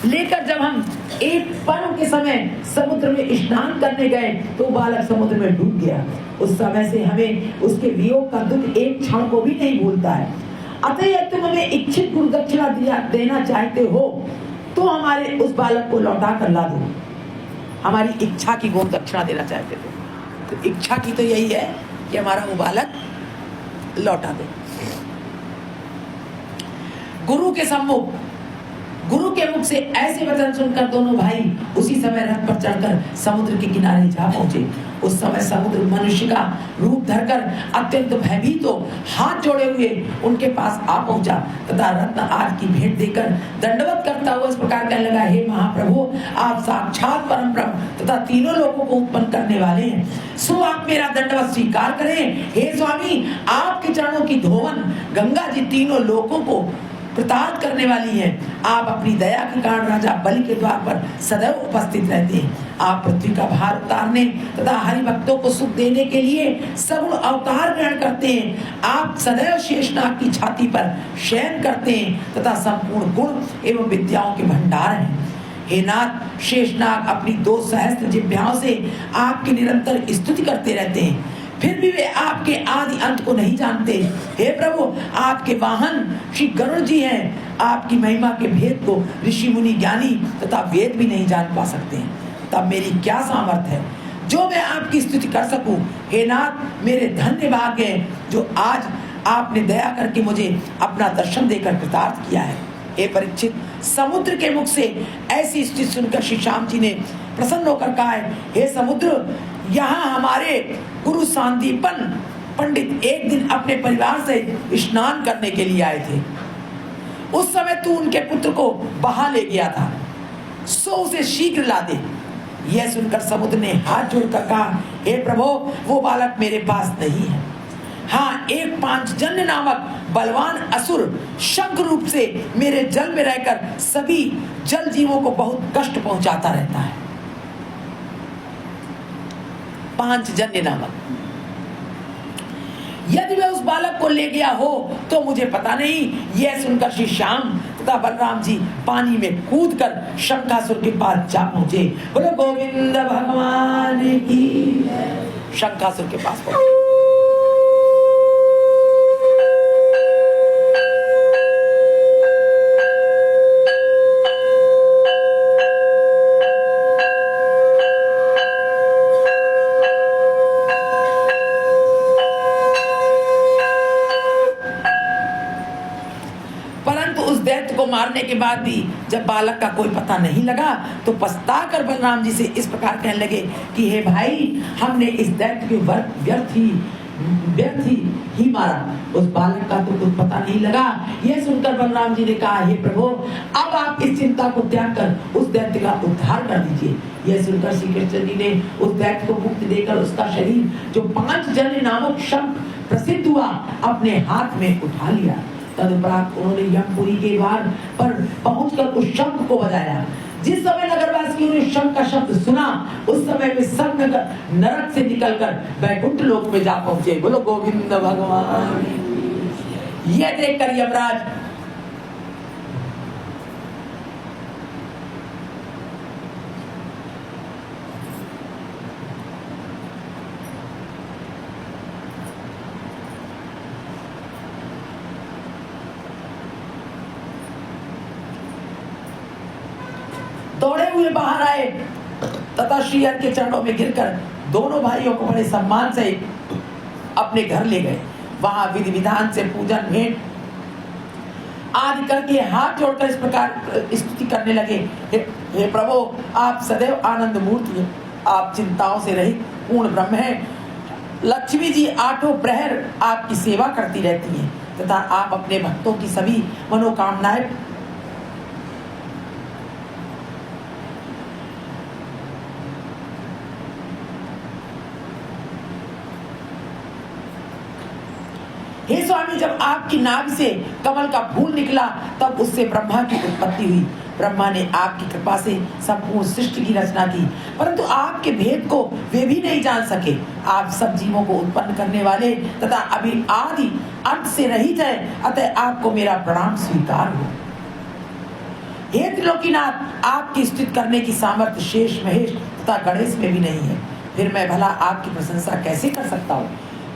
लेकर जब हम एक पर्व के समय समुद्र में स्नान करने गए तो बालक समुद्र में डूब गया। उस समय से हमें उसके वियोग का दुख एक क्षण को भी नहीं भूलता है। अतः तुम हमें इच्छित गुरु दक्षिणा देना चाहते हो तो हमारे उस बालक को लौटा कर ला दो। हमारी इच्छा की गुरु दक्षिणा देना चाहते हो तो इच्छा की तो यही है कि हमारा वो बालक लौटा दे। गुरु के सम्मुख, गुरु के मुख से ऐसे वचन सुनकर दोनों भाई उसी समय रथ पर चढ़कर समुद्र के किनारे जा पहुंचे। उस समय समुद्र मनुष्य का रूप धरकर अत्यंत भयभीत हो हाथ जोड़े हुए उनके पास आ पहुंचा तथा रत्न आदि की भेंट देकर दंडवत करता हुआ इस प्रकार कहने लगा, हे महाप्रभु, आप साक्षात परम ब्रह्म तथा तीनों लोगों को उत्पन्न करने वाले हैं, सो आप मेरा दंडवत स्वीकार करें। हे स्वामी, आपके चरणों की धोवन गंगा जी तीनों लोगों को प्रताप करने वाली है। आप अपनी दया के कारण राजा बलि के द्वार पर सदैव उपस्थित रहते हैं। आप पृथ्वी का भार उतारने तथा हरि भक्तों को सुख देने के लिए सगुण अवतार ग्रहण करते हैं। आप सदैव शेषनाग की छाती पर शयन करते हैं तथा संपूर्ण गुण एवं विद्याओं के भंडार हैं। हे नाथ, शेषनाग अपनी 2 सहस्त्र जिह्वाओं से आपकी निरंतर स्तुति करते रहते हैं, फिर भी वे आपके आदि अंत को नहीं जानते। हे प्रभु, आपके वाहन श्री गरुड़ जी हैं। आपकी महिमा के भेद को ऋषि मुनि ज्ञानी तथा वेद भी नहीं जान पा सकते हैं। तब मेरी क्या सामर्थ्य है जो मैं आपकी स्तुति कर सकूं। हे नाथ, मेरे धन्य भाग्य हैं जो आज आपने दया करके मुझे अपना दर्शन देकर कृतार्थ किया है। हे परीक्षित, समुद्र के मुख से ऐसी स्तुति सुनकर श्री श्याम जी ने प्रसन्न होकर कहा है, हे समुद्र, यहाँ हमारे गुरु सांदीपन पंडित एक दिन अपने परिवार से स्नान करने के लिए आए थे। उस समय तू उनके पुत्र को बहा ले गया था, सो उसे शीघ्र ला दे। यह सुनकर समुद्र ने हाथ जोड़कर कहा, हे प्रभु, वो बालक मेरे पास नहीं है। हाँ, एक पांचजन्य नामक बलवान असुर शंख रूप से मेरे जल में रहकर सभी जल जीवों को बहुत कष्ट पहुंचाता रहता है। पांचजन्य नामक, यदि मैं उस बालक को ले गया हो तो मुझे पता नहीं। यह सुनकर श्री श्याम तथा बलराम जी पानी में कूदकर शंखासुर के पास जा पहुंचे। बोलो गोविंद भगवान की। शंखासुर के पास पहुंचे। मारने के बाद भी जब बालक का कोई पता नहीं लगा तो पछताकर बलराम जी से इस प्रकार कहने लगे कि हे भाई, हमने इस दैत्य के व्यर्थ ही मारा, उस बालक का तो कुछ पता नहीं लगा। यह सुनकर बलराम जी ने कहा, हे प्रभु, अब आप इस चिंता को त्याग कर उस दैत्य का उद्धार कर दीजिए। यह सुनकर श्री कृष्ण जी ने उस दैत्य को मुक्ति देकर उसका शरीर, जो पांचजन्य नामक शंख प्रसिद्ध हुआ, अपने हाथ में उठा लिया। तदुपरांत उन्होंने यमपुरी के द्वार पर पहुंचकर उस शंख को बजाया। जिस समय नगरवासियों ने शंख का शब्द सुना, उस समय वे सब नरक से निकलकर वैकुंठ लोक में जा पहुंचे। बोलो गोविंद भगवान। यह देखकर यमराज दौड़े हुए बाहर आए तथा श्री हरि के चरणों में गिरकर दोनों भाइयों को बड़े सम्मान से अपने घर ले गए। वहां विधि विधान से पूजन भेंट आदि करके हाथ जोड़कर इस प्रकार स्तुति करने लगे, हे प्रभु, आप सदैव आनंद मूर्ति हैं, आप चिंताओं से रहित पूर्ण ब्रह्म हैं। लक्ष्मी जी 8 प्रहर आपकी सेवा करती रहती हैं तथा आप अपने भक्तों की सभी मनोकामनाएं हे स्वामी, जब आपकी नाभि से कमल का फूल निकला तब उससे ब्रह्मा की उत्पत्ति हुई। ब्रह्मा ने आपकी कृपा से संपूर्ण सृष्टि की रचना की, परंतु आपके भेद को वे भी नहीं जान सके। आप सब जीवों को उत्पन्न करने वाले तथा अभी आदि अंत से रहित है, अतः आपको मेरा प्रणाम स्वीकार हो। हे त्रिलोकीनाथ, आपकी स्तुति करने की सामर्थ्य शेष महेश तथा गणेश में भी नहीं है, फिर मैं भला आपकी प्रशंसा कैसे कर सकता हूँ।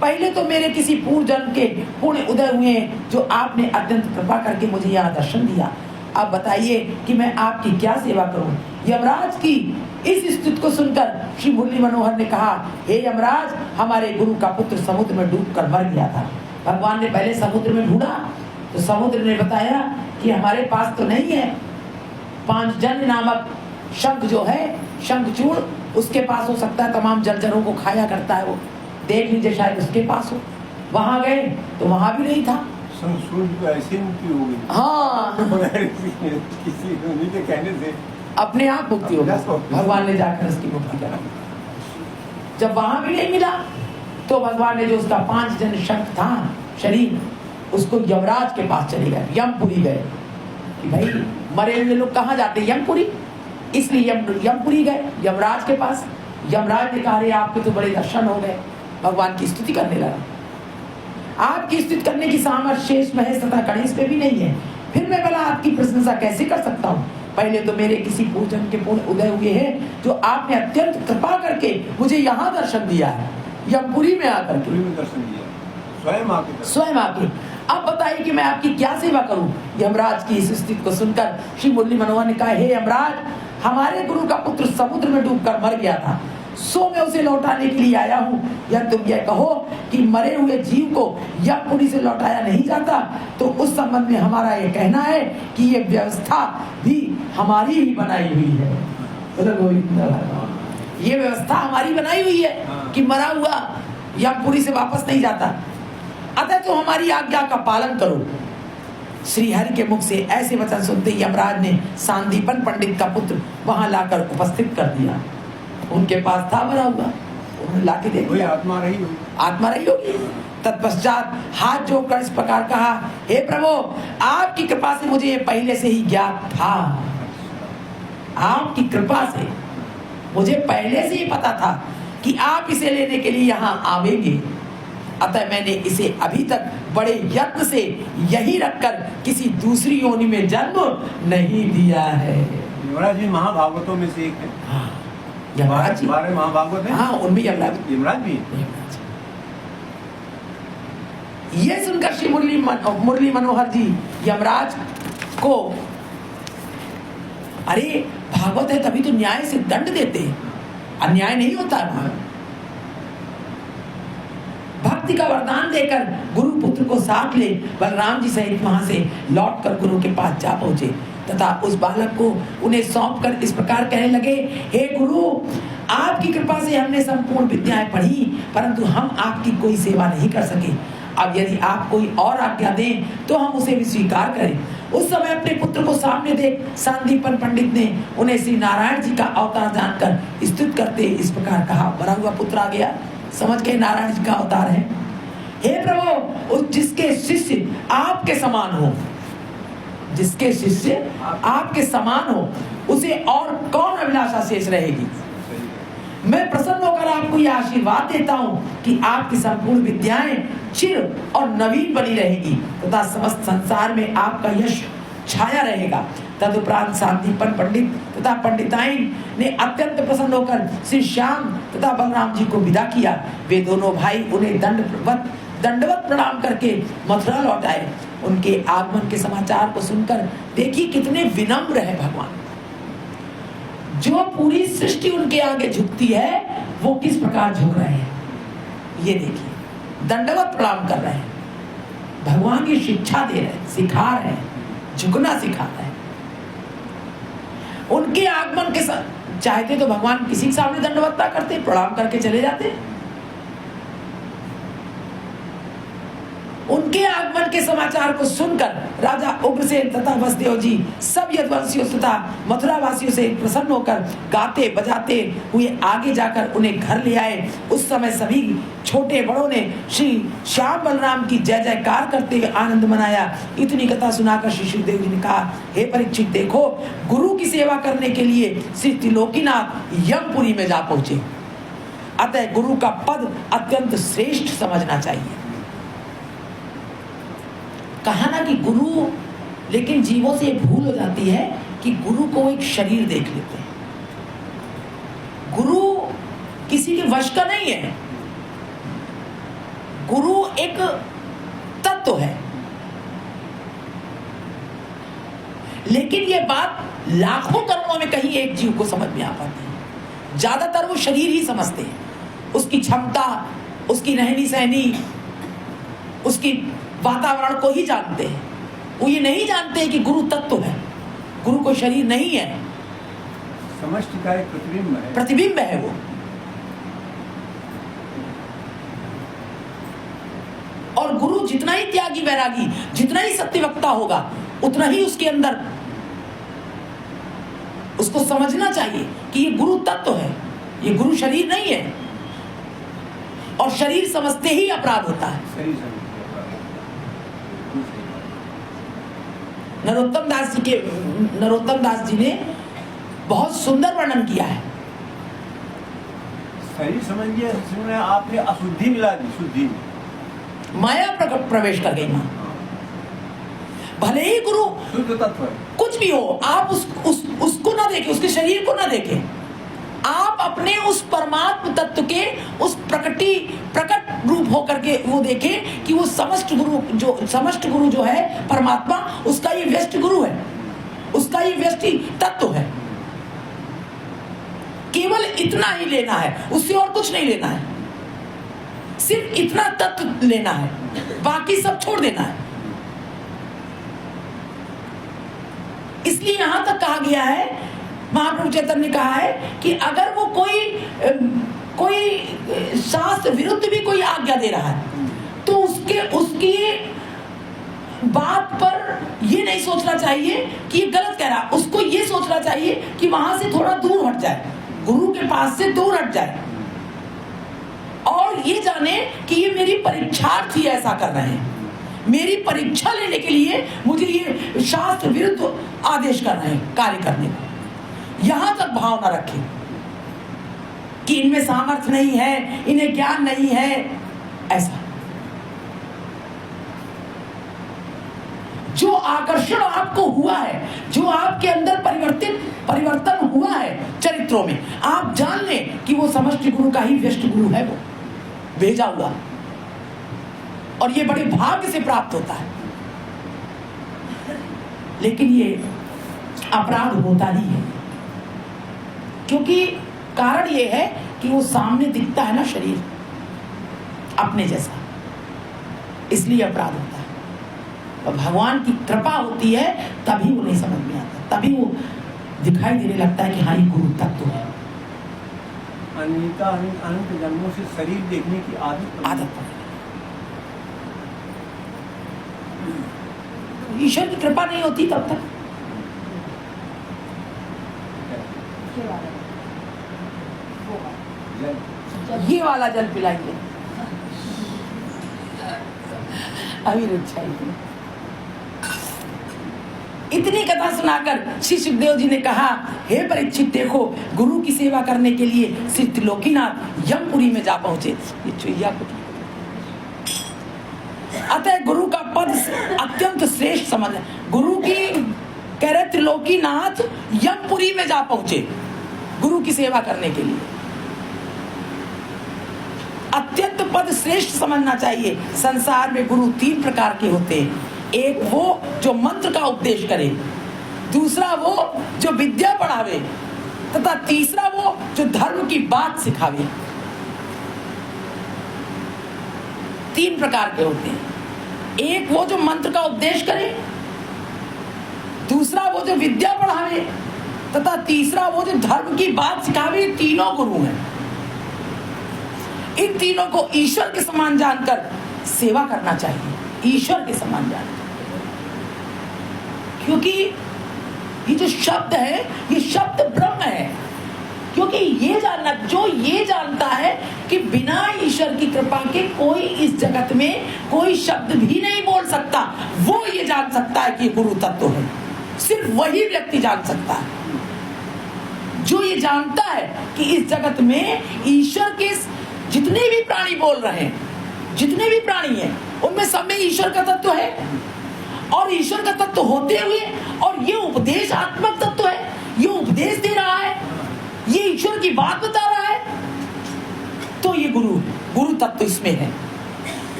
पहले तो मेरे किसी पूर्व जन्म के पुण्य उदय हुए हैं जो आपने अत्यंत कृपा करके मुझे यहाँ दर्शन दिया। अब बताइए कि मैं आपकी क्या सेवा करूं। यमराज की इस स्तुति को सुनकर श्री मुरली मनोहर ने कहा, हे यमराज, हमारे गुरु का पुत्र समुद्र में डूबकर मर गया था। भगवान ने पहले समुद्र में ढूंढा तो समुद्र ने बताया कि हमारे पास तो नहीं है। पांचजन्य नामक शंख जो है, शंखचूड़, उसके पास हो सकता है, तमाम जलचरों को खाया करता है वो, देख लीजिए शायद उसके पास हो। वहां गए तो वहां भी नहीं था। सूझ तो ऐसी मुक्ति हो गई। हाँ, बगैर किसी उन्हीं के कहने से अपने आप मुक्ति हो गई। भगवान ने जाकर उसकी मुक्ति करा। जब वहां भी नहीं मिला तो भगवान ने जो उसका 5 जन शक्त था शरीर, उसको यमराज के पास चले गए, यमपुरी गए कि भाई मरे हुए लोग कहाँ जाते हैं? यमपुरी। इसलिए यमपुरी गए यमराज के पास। यमराज ने कहा, अरे आपके तो बड़े दर्शन हो गए। भगवान की स्तुति करने लगा। आपकी स्तुति करने की सामर्थ्य शेष महेश तथा गणेश पे भी नहीं है, फिर मैं भला आपकी प्रशंसा कैसे कर सकता हूँ? पहले तो मेरे किसी पूजन के पूर्ण उदय हुए हैं जो आपने अत्यंत कृपा करके मुझे यहाँ दर्शन दिया है, यमपुरी में आकर के दर्शन दिया, स्वयं आके। अब बताइए कि मैं आपकी क्या सेवा करूं? यमराज की इस स्थिति को सुनकर श्री मुरली मनोहर ने कहा, हे यमराज, हमारे गुरु का पुत्र समुद्र में डूबकर मर गया था, सो मैं उसे लौटाने के लिए आया हूँ। या तुम यह कहो कि मरे हुए जीव को यमपुरी से लौटाया नहीं जाता, तो उस संबंध में हमारा यह कहना है कि ये व्यवस्था भी हमारी ही बनाई हुई है। ये व्यवस्था हमारी बनाई हुई है कि मरा हुआ यमपुरी से वापस नहीं जाता, अतः तो हमारी आज्ञा का पालन करो। श्री हरि के मुख से ऐसे वचन सुनते यमराज ने सांदीपन पंडित का पुत्र वहां लाकर उपस्थित कर दिया। उनके पास था मरा हुआ, उन्होंने लाके दे दिया। आत्मा रही होगी। तत्पश्चात हाथ जोड़कर इस प्रकार कहा, हे प्रभु, आपकी कृपा से मुझे ये पहले से ही ज्ञात था। आपकी कृपा से मुझे पहले से ही पता था कि आप इसे लेने के लिए यहाँ आवेंगे, अतः मैंने इसे अभी तक बड़े यत्न से यही रखकर किसी दूसरी योनि में जन्म नहीं दिया है। यमराज जी महाभागवतों में से एक है। हाँ, यमराज जी 12 महाभागवत है। हाँ, उनमें यमराज भी। ये सुनकर श्री मुरली मनोहर जी यमराज को, अरे भागवत है तभी तो न्याय से दंड देते हैं, अन्याय नहीं होता है। भक्ति का वरदान देकर गुरु पुत्र को साथ ले बलराम जी सहित वहां से लौटकर गुरु के पास जा पहुंचे तथा उस बालक को उन्हें सौंप कर इस प्रकार कहने लगे, हे गुरु, आपकी कृपा से हमने संपूर्ण विद्याएं पढ़ी, परंतु हम आपकी कोई सेवा नहीं कर सके। अब यदि आप कोई और आज्ञा दें तो हम उसे भी स्वीकार करें। उस समय अपने पुत्र को सामने देख सांदीपन पंडित ने उन्हें श्री नारायण जी का अवतार जानकर स्तुति करते इस प्रकार कहा। मरा हुआ पुत्र आ गया, समझ के नारायण जी का अवतार है। हे प्रभु, जिसके शिष्य आपके समान हो, जिसके शिष्य आपके समान हो, उसे और कौन अभिलाषा शेष रहेगी। मैं प्रसन्न होकर आपको यह आशीर्वाद देता हूँ कि आपकी संपूर्ण विद्याएं चिर और नवीन बनी रहेगी तथा समस्त संसार में आपका यश छाया रहेगा। तदुपरांत सांदीपन पंडित तथा पंडिताइन ने अत्यंत प्रसन्न होकर श्री श्याम तथा बलराम जी को विदा किया। वे दोनों भाई उन्हें दंडवत प्रणाम करके मथुरा लौट आए। उनके आगमन के समाचार को सुनकर देखिए कितने विनम्र है भगवान। जो पूरी सृष्टि उनके आगे झुकती है वो किस प्रकार झुक रहे हैं, ये देखिए, दंडवत प्रणाम कर रहे हैं। भगवान की शिक्षा दे रहे हैं, सिखा रहे हैं, झुकना सिखा रहे हैं। उनके आगमन के साथ चाहते तो भगवान किसी के सामने दंडवत ना करते, प्रणाम करके चले जाते। उनके आगमन के समाचार को सुनकर राजा उग्रसेन तथा वसुदेव जी सब यदुवंशियों तथा मथुरा वासियों से प्रसन्न होकर गाते बजाते हुए आगे जाकर उन्हें घर ले आए। उस समय सभी छोटे बड़ों ने श्री श्याम बलराम की जय जयकार करते हुए आनंद मनाया। इतनी कथा सुनाकर श्री सुखदेव जी ने कहा, हे परीक्षित, देखो, गुरु की सेवा करने के लिए श्री त्रिलोकीनाथ यमपुरी में जा पहुंचे, अतः गुरु का पद अत्यंत श्रेष्ठ समझना चाहिए। कहा ना कि गुरु, लेकिन जीवों से भूल हो जाती है कि गुरु को एक शरीर देख लेते हैं। गुरु किसी के वश का नहीं है, गुरु एक तत्व है। लेकिन यह बात लाखों करोड़ों में कहीं एक जीव को समझ में आ पाती है। ज्यादातर वो शरीर ही समझते हैं, उसकी क्षमता, उसकी रहनी सहनी, उसकी वातावरण को ही जानते हैं। वो ये नहीं जानते हैं कि गुरु तत्व है, गुरु को शरीर नहीं है, समष्टि का एक प्रतिबिंब है वो। और गुरु गुरु जितना ही त्यागी वैरागी, जितना ही सत्यवक्ता होगा, उतना ही उसके अंदर उसको समझना चाहिए कि ये गुरु तत्व है, ये गुरु शरीर नहीं है। और शरीर समझते ही अपराध होता है। नरोत्तम दास जी ने बहुत सुंदर वर्णन किया है। शरीर समझ गया, इसमें आपने अशुद्धि मिला दी, शुद्धि में माया प्रवेश कर गई। मां भले ही गुरु शुद्ध तत्व है, कुछ भी हो, आप उसको ना देखें, उसके शरीर को ना देखें, आप अपने उस परमात्म तत्व के उस प्रकट रूप होकर के वो देखें कि वो समस्त गुरु जो है परमात्मा, उसका ये व्यष्टि गुरु है, उसका ये व्यष्टि तत्व है। केवल इतना ही लेना है, उससे और कुछ नहीं लेना है, सिर्फ इतना तत्व लेना है, बाकी सब छोड़ देना है। इसलिए यहां तक कहा गया है, महाप्रभु चैतन्य ने कहा है कि अगर वो कोई शास्त्र विरुद्ध भी कोई आज्ञा दे रहा है तो उसकी बात पर ये नहीं सोचना चाहिए कि ये गलत कह रहा है, उसको ये सोचना चाहिए कि वहां से थोड़ा दूर हट जाए, गुरु के पास से दूर हट जाए, और ये जाने कि ये मेरी परीक्षार्थी ऐसा कर रहे हैं, मेरी परीक्षा लेने के लिए मुझे ये शास्त्र विरुद्ध आदेश कर रहे हैं कार्य करने को। यहां तक भावना रखें कि इनमें सामर्थ्य नहीं है, इन्हें ज्ञान नहीं है, ऐसा। जो आकर्षण आपको हुआ है, जो आपके अंदर परिवर्तन हुआ है चरित्रों में, आप जान लें कि वो समष्टि गुरु का ही व्यष्टि गुरु है, वो भेजा हुआ, और ये बड़े भाग्य से प्राप्त होता है। लेकिन ये अपराध होता ही है, क्योंकि कारण ये है कि वो सामने दिखता है ना शरीर अपने जैसा, इसलिए अपराध होता है। और भगवान की कृपा होती है तभी वो नहीं समझ में आता, तभी वो दिखाई देने लगता है कि हाँ ये गुरु तत्व है। अनंत जन्मों से शरीर देखने की आदत ईश्वर की कृपा नहीं होती तब तक। ये वाला जल पिलाइए अभी रुक। इतनी कथा सुनाकर श्री सुखदेव जी ने कहा, हे परीक्षित देखो, गुरु की सेवा करने के लिए श्री त्रिलोकीनाथ यमपुरी में जा पहुंचे। ये चुईया कुछ, अतः गुरु का पद अत्यंत श्रेष्ठ समझ। गुरु की कह रहे त्रिलोकीनाथ यमपुरी में जा पहुंचे गुरु की सेवा करने के लिए। अत्यंत पद श्रेष्ठ समझना चाहिए। संसार में गुरु तीन प्रकार के होते हैं, एक वो जो मंत्र का उपदेश करे, दूसरा वो जो विद्या पढ़ावे, तथा तीसरा वो जो धर्म की बात सिखावे। तीन प्रकार के होते हैं, एक वो जो मंत्र का उपदेश करे, दूसरा वो जो विद्या पढ़ावे, तथा तीसरा वो जो धर्म की बात सिखावे। तीनों गुरु हैं। इन तीनों को ईश्वर के समान जानकर सेवा करना चाहिए, ईश्वर के समान जानकर, क्योंकि ये जो शब्द है ये शब्द ब्रह्म है। क्योंकि ये जानना, जो ये जानता है कि बिना ईश्वर की कृपा के कोई इस जगत में कोई शब्द भी नहीं बोल सकता, वो ये जान सकता है कि ये गुरु तत्व है। सिर्फ वही व्यक्ति जान सकता है जो ये जानता है कि इस जगत में ईश्वर के जितने भी प्राणी बोल रहे हैं, जितने भी प्राणी हैं, उनमें सब में ईश्वर का तत्व है, और ईश्वर का तत्व होते हुए और ये उपदेशात्मक तत्व है, ये उपदेश दे रहा है, ये ईश्वर की बात बता रहा है, तो ये गुरु तत्व इसमें है।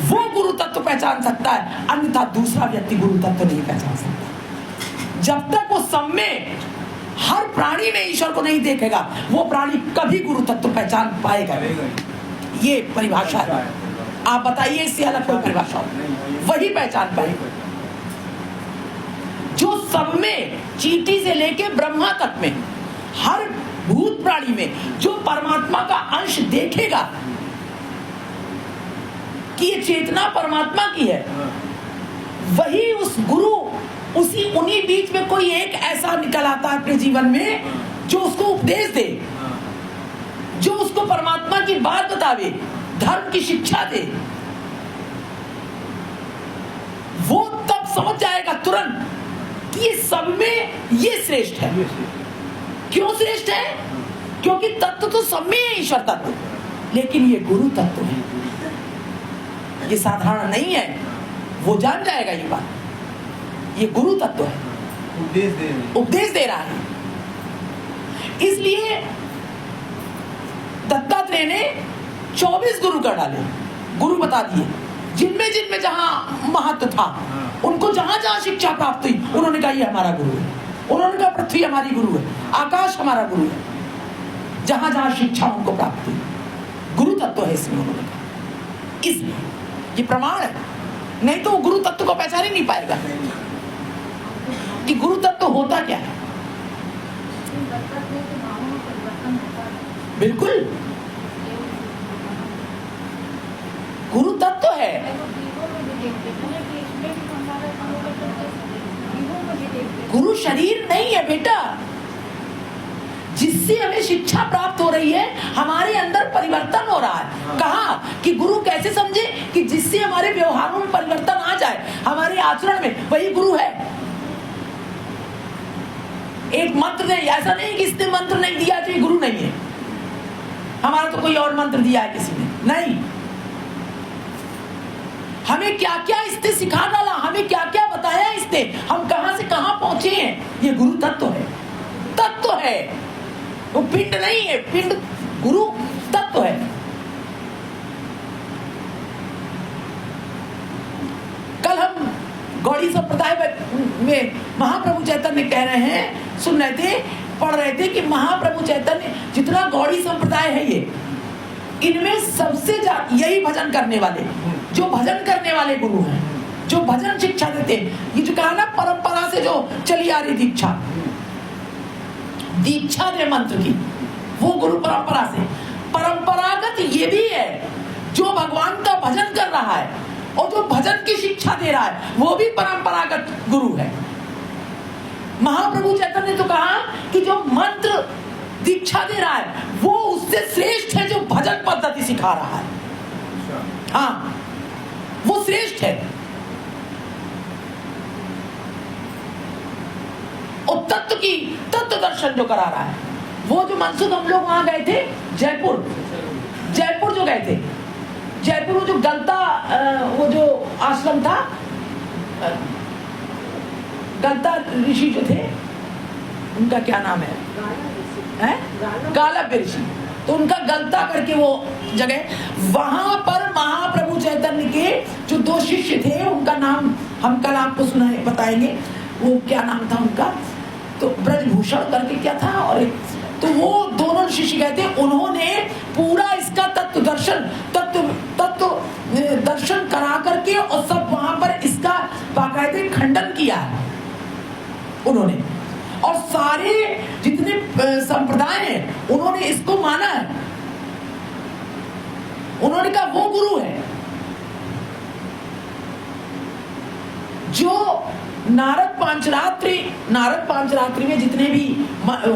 वो गुरु तत्व पहचान सकता है, अन्यथा दूसरा व्यक्ति गुरु तत्व नहीं पहचान सकता। जब तक वो सब में हर प्राणी में ईश्वर को नहीं देखेगा, वो प्राणी कभी गुरु तत्व पहचान पाएगा। ये परिभाषा है। आप बताइए इससे अलग कोई परिभाषा हो, वही पहचान पाएगा जो सब में, चींटी से लेके ब्रह्मा तक में, हर भूत प्राणी में जो परमात्मा का अंश देखेगा, कि ये चेतना परमात्मा की है, वही उस गुरु उन्हीं बीच में कोई एक ऐसा निकल आता है अपने जीवन में जो उसको उपदेश दे, जो उसको परमात्मा की बात बतावे, धर्म की शिक्षा दे। वो तब समझ जाएगा तुरंत कि ये सब में ये श्रेष्ठ है। क्यों श्रेष्ठ है? क्योंकि तत्व तो सब में है, ईश्वर तत्व, लेकिन ये गुरु तत्व है, ये साधारण नहीं है। वो जान जाएगा ये बात, ये गुरु तत्व है, उपदेश दे रहा है। इसलिए दत्तात्रेय ने 24 गुरु कर डाले, गुरु बता दिए, जिनमें जिनमें जहां महत्व था, उनको जहां जहां शिक्षा प्राप्त हुई, उन्होंने कहा ये हमारा गुरु है। उन्होंने कहा पृथ्वी हमारी गुरु है, आकाश हमारा गुरु है, जहां जहां शिक्षा उनको प्राप्त हुई, गुरु तत्व है इसमें, उन्होंने कहा। इसलिए ये प्रमाण है, नहीं तो वो गुरु तत्व को पहचान ही नहीं पाएगा कि गुरु तत्व होता क्या है। बिल्कुल गुरु तत्व है। गुरु शरीर नहीं है बेटा, जिससे हमें शिक्षा प्राप्त हो रही है, हमारे अंदर परिवर्तन हो रहा है। कहा कि गुरु कैसे समझे? कि जिससे हमारे व्यवहारों में परिवर्तन आ जाए, हमारे आचरण में, वही गुरु है। एक मंत्र नहीं, ऐसा नहीं कि इसने मंत्र नहीं दिया तो ये गुरु नहीं है। हमारा तो कोई और मंत्र दिया है किसी ने, नहीं। हमें क्या क्या इसने सिखा डाला, हमें क्या क्या बताया इसने, हम कहां से कहां पहुंचे हैं, ये गुरु तत्व है। तत्व है, वो पिंड नहीं है, पिंड गुरु तत्व है। कल हम गौड़ी संप्रदाय में महाप्रभु चैतन्य कह रहे हैं, सुन रहे थे, पढ़ रहे थे कि महाप्रभु चैतन्य जितना गौड़ी संप्रदाय है, ये इनमें सबसे यही भजन करने वाले, जो भजन करने वाले गुरु हैं, जो भजन शिक्षा देते हैं। ये जो कहा ना, परंपरा से जो चली आ रही दीक्षा दे मंत्र की, वो गुरु परंपरा से। परंपरागत ये भी है, जो भगवान का भजन कर रहा है और जो भजन की शिक्षा दे रहा है, वो भी परंपरागत गुरु है। महाप्रभु चैतन्य ने तो कहा कि जो मंत्र दीक्षा दे रहा है, वो उससे श्रेष्ठ है जो भजन पद्धति सिखा रहा है। हाँ, वो श्रेष्ठ है। और तत्व दर्शन जो करा रहा है, वो जो मनसुख हम लोग वहां गए थे, जयपुर जो गए थे, जयपुर वो जो गलता, वो जो आश्रम था, गलता ऋषि जो थे, उनका क्या नाम है? गालव ऋषि। तो उनका गलता करके वो जगह, वहां पर महाप्रभु चैतन्य के जो 2 शिष्य थे, उनका नाम हम कल आपको बताएंगे, वो क्या नाम था उनका, तो ब्रजभूषण करके क्या था, और एक, तो वो दोनों शिष्य गए थे, उन्होंने पूरा इसका तत्व दर्शन करा करके और सब वहां पर इसका बाकायदे खंडन किया है उन्होंने। और सारे जितने संप्रदाय हैं, उन्होंने इसको माना है। उन्होंने कहा वो गुरु है जो नारद पांचरात्रि में जितने भी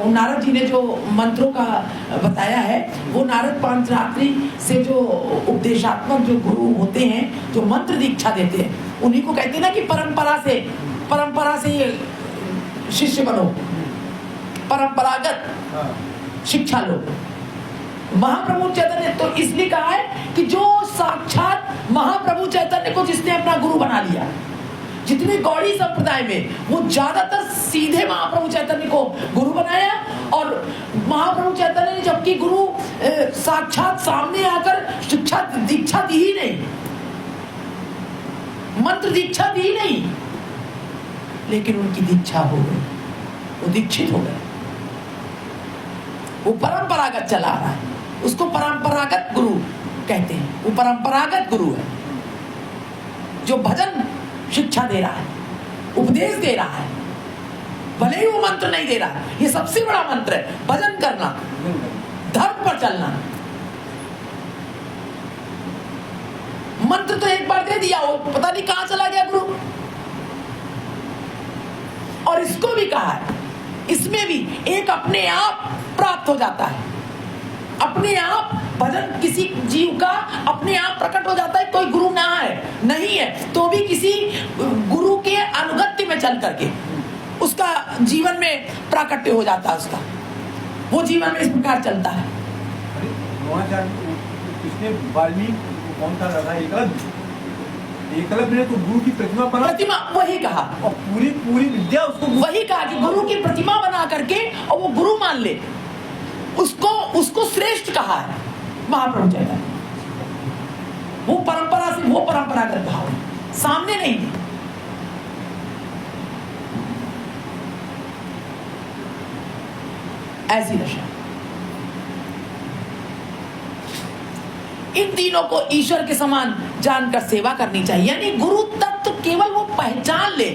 नारद जी ने जो मंत्रों का बताया है, वो नारद पांचरात्रि से जो उपदेशात्मक जो गुरु होते हैं, जो मंत्र दीक्षा देते हैं, उन्हीं को कहते हैं ना कि परंपरा से शिष्य बनो, परंपरागत शिक्षा लो। महाप्रभु चैतन्य तो इसलिए कहा है कि जो साक्षात महाप्रभु चैतन्य को जिसने अपना गुरु बना लिया, जितने गौड़ी संप्रदाय में, वो ज्यादातर सीधे महाप्रभु चैतन्य को गुरु बनाया। और महाप्रभु चैतन्य ने जबकि गुरु साक्षात सामने आकर शिक्षा दीक्षा दी ही नहीं, मंत्र दीक्षा दी नहीं, लेकिन उनकी दीक्षा हो गई, वो दीक्षित हो गए। वो परंपरागत चला रहा है, उसको परंपरागत गुरु कहते हैं। वो परंपरागत गुरु है जो भजन शिक्षा दे रहा है, उपदेश दे रहा है, भले ही वो मंत्र नहीं दे रहा है। ये सबसे बड़ा मंत्र है, भजन करना, धर्म पर चलना। मंत्र तो एक बार दे दिया, वो पता नहीं कहां चला गया गुरु। और इसको भी कहा है, इसमें भी एक अपने आप प्राप्त हो जाता है, अपने आप भजन किसी जीव का अपने आप प्रकट हो जाता है, कोई गुरु ना है नहीं है तो भी किसी गुरु के अनुगत्य में चल करके उसका जीवन में प्राकट्य हो जाता है, उसका वो जीवन में इस प्रकार चलता है। किसने वाल्मीकि कौन सा रहा? एकलव्य ने तो गुरु की प्रतिमा बना, प्रतिमा वही कहा, और पूरी विद्या उसको वही कहा कि गुरु की प्रतिमा बना करके और वो गुरु मान ले, उसको श्रेष्ठ कहा है महाप्रभु चैतन्य। वो परंपरा से वो परंपरागत भाव है, सामने नहीं। ऐसी दशा। इन तीनों को ईश्वर के समान जानकर सेवा करनी चाहिए, यानी गुरु तत्व केवल वो पहचान ले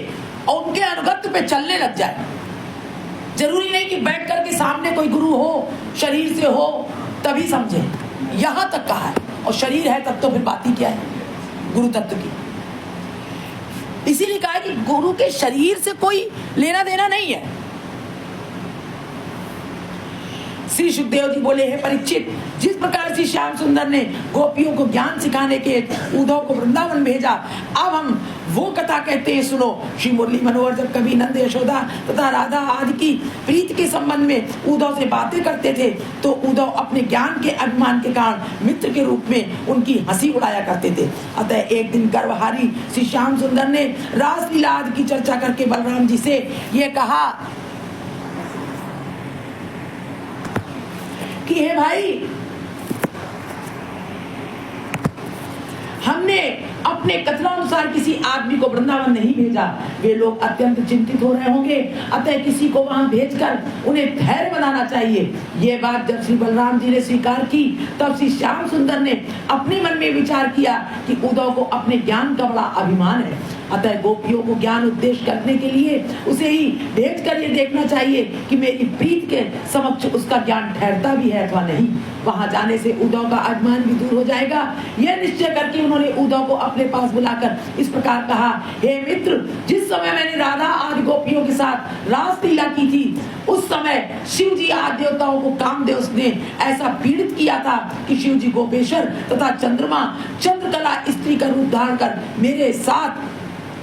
और उनके अनुगत्य पे चलने लग जाए। जरूरी नहीं कि बैठ करके सामने कोई गुरु हो, शरीर से हो तभी समझे, यहां तक कहा है। और शरीर है तब तो फिर बात ही क्या है गुरु तत्व की। इसीलिए कहा है कि गुरु के शरीर से कोई लेना देना नहीं है। श्री सुखदेव जी बोले, हे परीक्षित, जिस प्रकार से श्याम सुंदर ने गोपियों को ज्ञान सिखाने के उद्धव को वृंदावन भेजा, अब हम वो कथा कहते हैं, सुनो। श्री मुरली मनोहर जब कभी नंद यशोदा तथा राधा आदि की प्रीति के संबंध में उद्धव से बातें करते थे तो उद्धव अपने ज्ञान के अभिमान के कारण मित्र के रूप में उनकी हंसी उड़ाया करते थे। अतः एक दिन गर्वहारी श्री श्याम सुंदर ने रासलीला आदि की चर्चा करके बलराम जी से ये कहा कि हे भाई, हमने अपने कथनानुसार किसी आदमी को वृंदावन नहीं भेजा, वे लोग अत्यंत चिंतित हो रहे होंगे, अतः किसी को वहां भेजकर उन्हें धैर्य बनाना चाहिए। ये बात जब श्री बलराम जी ने स्वीकार की तब श्री श्याम सुंदर ने अपने मन में विचार किया कि उद्धव को अपने ज्ञान का बड़ा अभिमान है, अतः गोपियों को ज्ञान उपदेश करने के लिए उसे ही भेजकर ये देखना चाहिए कि मेरी प्रीत के समक्ष उसका ज्ञान ठहरता भी है अथवा नहीं। वहां जाने से उद्धव का अभिमान भी दूर हो जाएगा। यह निश्चय करके उन्होंने उद्धव को अपने पास बुलाकर इस प्रकार कहा, हे मित्र, जिस समय मैंने राधा आदि गोपियों के साथ रासलीला की थी उस समय शिव जी आदि देवताओं को कामदेव ने ऐसा पीड़ित किया था कि शिव जी गोपेश्वर तथा चंद्रमा चंद्रकला स्त्री का रूप धारण कर मेरे साथ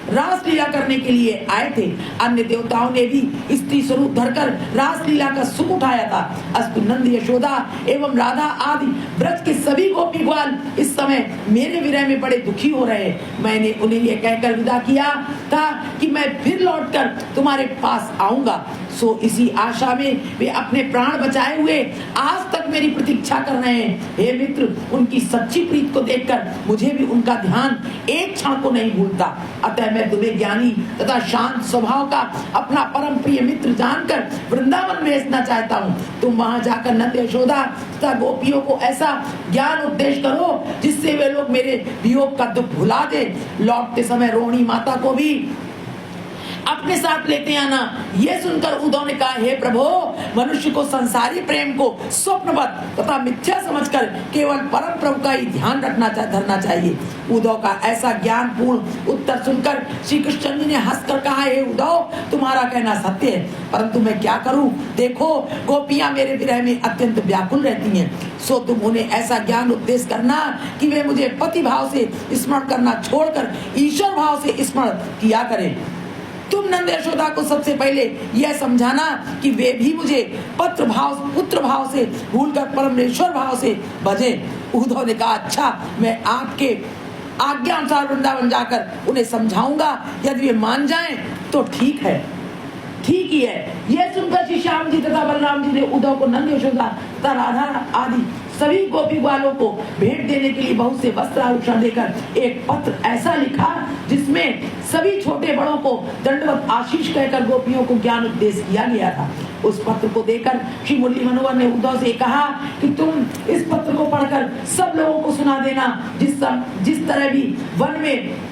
रासलीला करने के लिए आए थे। अन्य देवताओं ने भी स्त्री स्वरूप धरकर रासलीला का सुख उठाया था। अस्तु नंद यशोदा एवं राधा आदि ब्रज के सभी गोपी ग्वाल इस समय मेरे विरह में बड़े दुखी हो रहे हैं। मैंने उन्हें यह कहकर विदा किया था कि मैं फिर लौटकर तुम्हारे पास आऊंगा। सो इसी आशा में वे अपने प्राण बचाए हुए आज तक मेरी प्रतीक्षा कर रहे हैं। हे मित्र, उनकी सच्ची प्रीत को देखकर मुझे भी उनका ध्यान एक क्षण को नहीं भूलता। अतः मैं तुम्हें ज्ञानी तथा शांत स्वभाव का अपना परम प्रिय मित्र जानकर वृंदावन भेजना चाहता हूँ। तुम वहां जाकर नंद यशोदा तथा गोपियों को ऐसा ज्ञान उपदेश करो जिससे वे लोग मेरे वियोग का दुख भुला दे। लौटते समय रोहिणी माता को भी अपने साथ लेते आना। यह सुनकर उद्धव ने कहा, हे प्रभु, मनुष्य को संसारी प्रेम को स्वप्नवत तथा मिथ्या समझकर केवल परम प्रभु का ही ध्यान धरना चाहिए। उद्धव का ऐसा ज्ञान पूर्ण उत्तर सुनकर श्री कृष्ण जी ने हंसकर कहा, हे उद्धव, तुम्हारा कहना सत्य है, परंतु मैं क्या करूं? देखो, गोपियां मेरे विरह में अत्यंत व्याकुल रहती हैं। सो तुम उन्हें ऐसा ज्ञान उपदेश करना कि वे मुझे पति भाव से स्मरण करना छोड़कर ईश्वर भाव से स्मरण किया करें। तुम नंद यशोदा को सबसे पहले यह समझाना कि वे भी मुझे पुत्र भाव से भूलकर परमेश्वर भाव से भजें। उद्धव ने कहा, अच्छा, मैं आपके आज्ञा अनुसार वृंदावन जाकर उन्हें समझाऊंगा। यदि वे मान जाएं तो ठीक है, ठीक ही है। यह सुनकर श्री श्याम जी तथा बलराम जी ने उद्धव को नंद यशोदा तथा राधा आदि सभी गोपी ग्वालों को भेंट देने के लिए बहुत से वस्त्र आभूषण देकर एक पत्र ऐसा लिखा जिसमें सभी छोटे बड़ों को दंडवत आशीष कहकर गोपियों को ज्ञान उपदेश किया गया था। उस पत्र को देकर श्री मुरली मनोहर ने उद्धव से कहा कि तुम इस पत्र को पढ़कर सब लोगों को सुना देना। जिस तरह भी वन में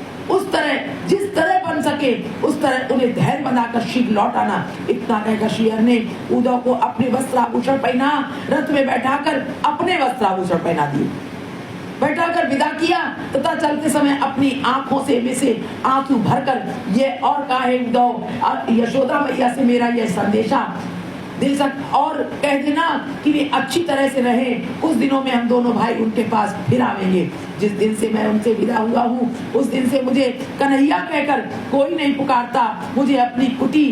जिस तरह बन सके उस तरह उन्हें धैर्य बनाकर शीघ्र लौट आना। इतना कहकर श्रीहर ने उद्धव को अपने वस्त्राभूषण पहना, रथ में बैठाकर अपने वस्त्राभूषण पहना दिए। बैठाकर विदा किया तथा चलते समय अपनी आंखों से आंसू भरकर ये और कहा, हे उद्धव, यशोदा मैया से मेरा यह संदेशा दे सक और कह देना कि वे अच्छी तरह से रहे। उस दिनों में हम दोनों भाई उनके पास फिर आवेंगे। जिस दिन से मैं उनसे विदा हुआ हूँ उस दिन से मुझे कन्हैया कहकर कोई नहीं पुकारता। मुझे अपनी कुटी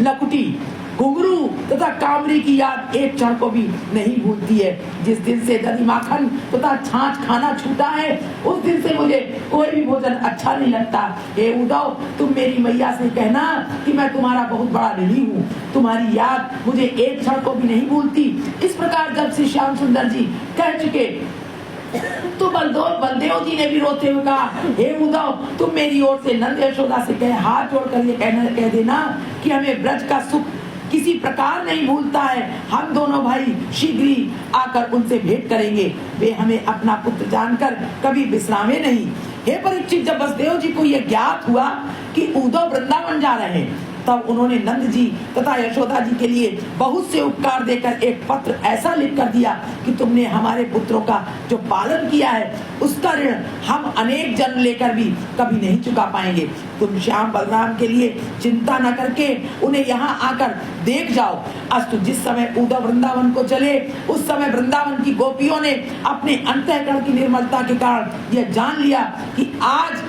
लकुटी घुंघरू तथा कामरी की याद एक क्षण को भी नहीं भूलती है। जिस दिन से दही माखन तथा छाछ खाना छूटा है उस दिन से मुझे कोई भी भोजन अच्छा नहीं लगता। हे उद्धव, तुम मेरी मैया से कहना कि मैं तुम्हारा बहुत बड़ा ऋणी हूँ, तुम्हारी याद मुझे एक क्षण को भी नहीं भूलती। इस प्रकार जब श्री श्याम सुंदर जी कह चुके तो बलदेव जी ने भी रोते हुए कहा, हे उद्धव, तुम मेरी ओर से नंद यशोदा से कहे हाथ जोड़कर ये कह देना कि हमें ब्रज का सुख किसी प्रकार नहीं भूलता है। हम दोनों भाई शीघ्र ही आकर उनसे भेंट करेंगे। वे हमें अपना पुत्र जानकर कभी विश्रामे नहीं। हे परीक्षित, जब वसुदेव जी को यह ज्ञात हुआ कि उद्धव वृंदावन जा रहे हैं तब उन्होंने नंद जी तथा यशोदा जी के लिए बहुत से उपकार देकर एक पत्र ऐसा लिख कर दिया कि तुमने हमारे पुत्रों का जो पालन किया है उसका ऋण हम अनेक जन्म लेकर भी कभी नहीं चुका पाएंगे। तुम श्याम बलराम के लिए चिंता न करके उन्हें यहाँ आकर देख जाओ। अस्तु, जिस समय उद्धव वृंदावन को चले उस समय वृंदावन की गोपियों ने अपने अंतःकरण की निर्मलता के कारण यह जान लिया कि आज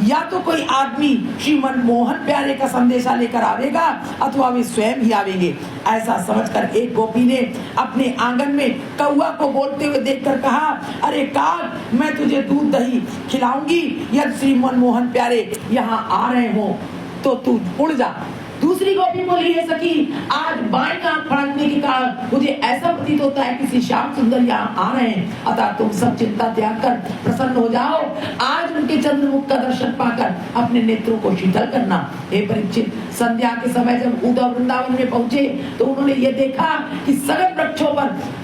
या तो कोई आदमी श्री मनमोहन प्यारे का संदेशा लेकर आवेगा अथवा वे स्वयं ही आवेंगे। ऐसा समझकर एक गोपी ने अपने आंगन में कौआ को बोलते हुए देखकर कहा, अरे काग, मैं तुझे दूध दही खिलाऊंगी यदि श्री मनमोहन प्यारे यहाँ आ रहे हो तो तू उड़ जा। दूसरी गोपी बोली, है सखी, आज बाएं आंख फड़कने के कारण मुझे ऐसा प्रतीत होता है कि श्री श्याम सुंदर यहाँ आ रहे हैं, अतः तुम सब चिंता त्याग कर प्रसन्न हो जाओ। आज उनके चंद्रमुख का दर्शन पाकर अपने नेत्रों को शीतल करना। हे परीक्षित, संध्या के समय जब उद्धव वृंदावन में पहुंचे तो उन्होंने ये देखा कि सघन वृक्षों पर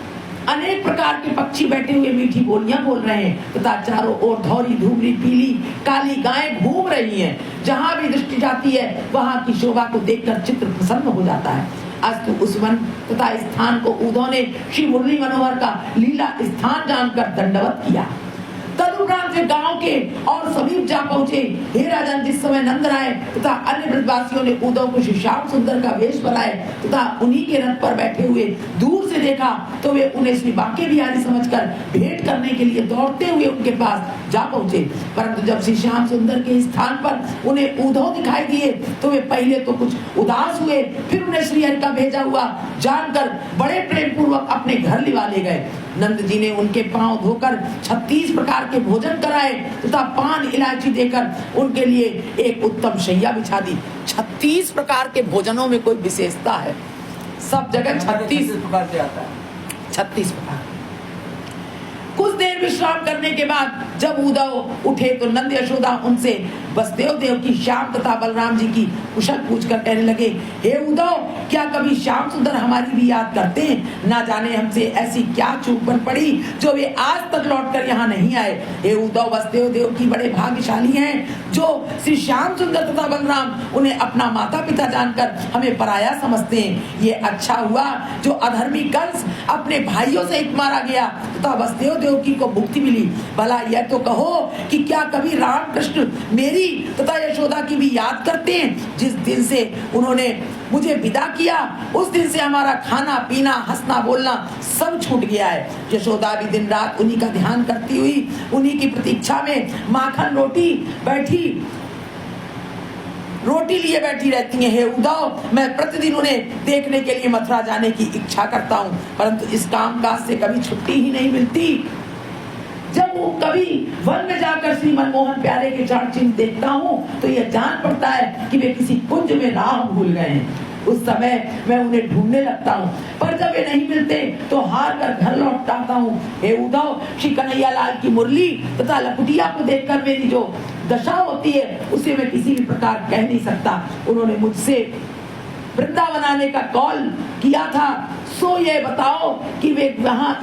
अनेक प्रकार के पक्षी बैठे हुए मीठी बोलियां बोल रहे हैं तथा चारों ओर धौरी धूमरी पीली काली गायें घूम रही हैं। जहां भी दृष्टि जाती है वहां की शोभा को देखकर चित्त प्रसन्न हो जाता है। अस्तु, उस वन तथा स्थान को उद्धव ने श्री मुरली मनोहर का लीला स्थान जानकर दंडवत किया। तदुपरांत वे गांव के और समीप जा पहुंचे। हे राजन, जिस समय नंद राय तथा अन्य ब्रजवासियों ने उद्धव को श्री श्याम सुंदर का वेश बनाए तथा उन्हीं के रथ पर बैठे हुए दूर से देखा तो वे उन्हें श्री बांके बिहारी समझकर भेंट करने के लिए दौड़ते हुए उनके पास जा पहुंचे। परंतु जब श्री श्याम सुंदर के स्थान पर उन्हें उद्धव दिखाई दिए तो वे पहले तो कुछ उदास हुए, फिर उन्हें श्रीहरि का भेजा हुआ जानकर बड़े प्रेम पूर्वक अपने घर लिवा ले गए। नंद जी ने उनके पांव धोकर 36 प्रकार के भोजन कराए तथा पान इलायची देकर उनके लिए एक उत्तम शैया बिछा दी। 36 प्रकार के भोजनों में कोई विशेषता है? सब जगह 36 प्रकार से आता है। 36 प्रकार। कुछ देर विश्राम करने के बाद जब उद्धव उठे तो नंद यशोदा उनसे वसुदेव देव की श्याम तथा बलराम जी की कुशल पूछकर कहने लगे, हे उद्धव, क्या कभी श्याम सुंदर हमारी भी याद करते हैं? ना जाने हमसे ऐसी क्या चूक बन पड़ी जो वे आज तक लौटकर यहाँ नहीं आए। हे उद्धव, वसुदेव देव की बड़े भाग्यशाली हैं जो श्री श्याम सुंदर तथा बलराम उन्हें अपना माता पिता जानकर हमें पराया समझते हैं। ये अच्छा हुआ जो अधर्मी कंस अपने भाइयों से मारा गया तथा वसुदेव देव की को मुक्ति मिली। भला यह तो कहो कि क्या कभी राम कृष्ण मेरी तथा यशोदा की भी याद करते हैं? जिस दिन से उन्होंने मुझे विदा किया उस दिन से हमारा खाना पीना हंसना बोलना सब छूट गया है। यशोदा भी दिन रात उन्हीं का ध्यान करती हुई उन्हीं की प्रतीक्षा में माखन रोटी लिए बैठी रहती हैं। हे उद्धव, मैं प्रतिदिन उन्हें देखने के लिए मथुरा जाने की इच्छा करता हूँ, परंतु इस कामकाज से कभी छुट्टी ही नहीं मिलती। जब वो कभी वन में जाकर श्री मनमोहन प्यारे के चरण चिन्ह देखता हूँ तो यह जान पड़ता है कि वे किसी कुंज में राह भूल गए हैं। उस समय मैं उन्हें ढूंढने लगता हूँ, पर जब वे नहीं मिलते तो हार कर घर लौट आता हूँ। हे उद्धव, श्री कन्हैया लाल की मुरली तथा लकुटिया को देखकर मेरी जो दशा होती है उसे मैं किसी भी प्रकार कह नहीं सकता। उन्होंने मुझसे वृंदावन आने का कॉल किया था, सो ये बताओ कि वे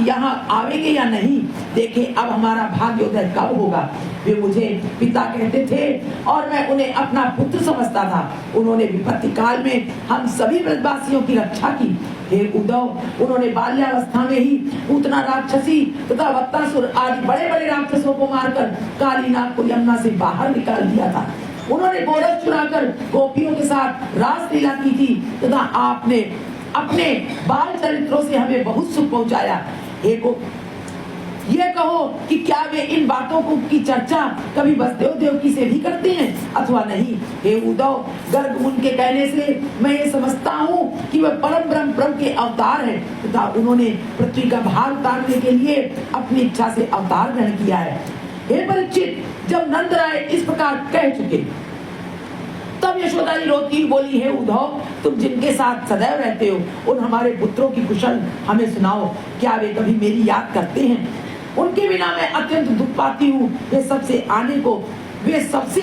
यहाँ आवेंगे या नहीं। देखे अब हमारा भाग्योदय कब होगा। वे मुझे पिता कहते थे और मैं उन्हें अपना पुत्र समझता था। उन्होंने विपत्ति काल में हम सभी ब्रजवासियों की रक्षा की। हे उद्धव, उन्होंने बाल्यावस्था में ही पूतना राक्षसी तथा वत्तासुर आदि बड़े बड़े राक्षसों को मारकर कालीनाग को यमुना से बाहर निकाल दिया था। उन्होंने गोरस चुराकर गोपियों के साथ रास लीला की थी तथा आपने अपने बाल चरित्रों से हमें बहुत सुख पहुंचाया। ये कहो कि क्या वे इन बातों को की चर्चा कभी वसुदेव देवकी से भी करते हैं अथवा नहीं? हे उद्धव, गर्ग मुनि के कहने से मैं ये समझता हूँ कि वह परम ब्रह्म के अवतार है तथा उन्होंने पृथ्वी का भार उतारने के लिए अपनी इच्छा से अवतार ग्रहण किया है। हे परीक्षित, जब नंद राय इस प्रकार कह चुके तब यशोदा जी रोती हुई बोली, हे उद्धव, तुम जिनके साथ सदैव रहते हो उन हमारे पुत्रों की कुशल हमें सुनाओ। क्या वे कभी मेरी याद करते हैं? उनके बिना मैं अत्यंत दुख पाती हूँ। वे सबसे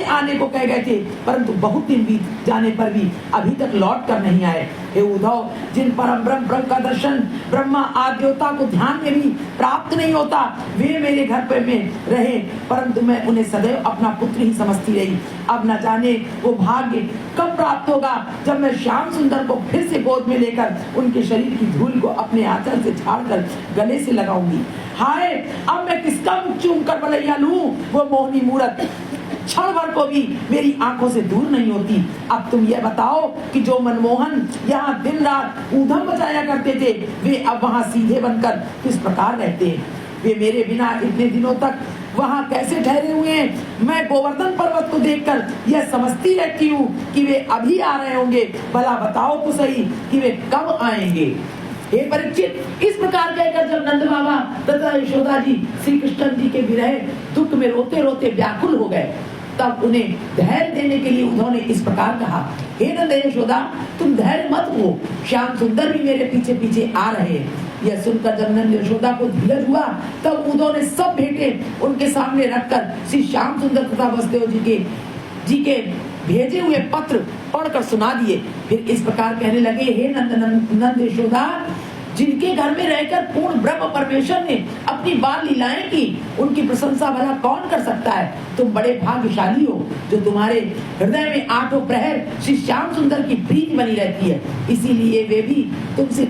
आने को कह गए थे, परंतु बहुत दिन बीत जाने पर भी अभी तक लौट कर नहीं आए। हे उद्धव, जिन परम ब्रह्म का दर्शन ब्रह्मा आदि देवता को ध्यान में भी प्राप्त नहीं होता, वे मेरे घर पर में रहे, परंतु मैं उन्हें सदैव अपना पुत्र ही समझती रही। अब न जाने वो भाग्य कब प्राप्त होगा जब मैं श्याम सुंदर को फिर से गोद में लेकर उनके शरीर की धूल को अपने आंचल से झाड़कर गले से लगाऊंगी। हाय, अब मैं किसका मुख चूम कर बलैया लूं? वो मोहनी मूरत क्षण भर को भी मेरी आंखों से दूर नहीं होती। अब तुम ये बताओ कि जो मनमोहन यहाँ दिन रात ऊधम बजाया करते थे, वे अब वहाँ सीधे बनकर किस प्रकार रहते हैं? वे मेरे बिना इतने दिनों तक वहाँ कैसे ठहरे हुए हैं? मैं गोवर्धन पर्वत को देखकर यह समझती रहती हूँ कि वे अभी आ रहे होंगे। भला बताओ तो सही कि वे कब आएंगे? हे परीक्षित, इस प्रकार कहकर जब नंद बाबा तथा यशोदा जी श्री कृष्ण जी के विरह दुख में रोते रोते व्याकुल हो गए, तब उन्हें धैर्य देने के लिए उन्होंने इस प्रकार कहा, हे नंद यशोदा, तुम धैर्य मत हो, श्याम सुंदर भी मेरे पीछे पीछे आ रहे हैं। यह सुनकर जब नंद यशोदा को धीरज हुआ, तब उन्होंने सब भेंटे उनके सामने रखकर श्री श्याम सुंदर तथा वसुदेव जी के भेजे हुए पत्र पढ़कर सुना दिए। फिर इस प्रकार कहने लगे, हे नंद यशोदा, जिनके घर में रहकर पूर्ण ब्रह्म परमेश्वर ने अपनी बाल लीलाएं की, उनकी प्रशंसा भला कौन कर सकता है? तुम बड़े भाग्यशाली हो जो तुम्हारे हृदय में आठों प्रहर श्री श्याम सुंदर की प्रीति बनी रहती है, इसीलिए वे भी तुमसे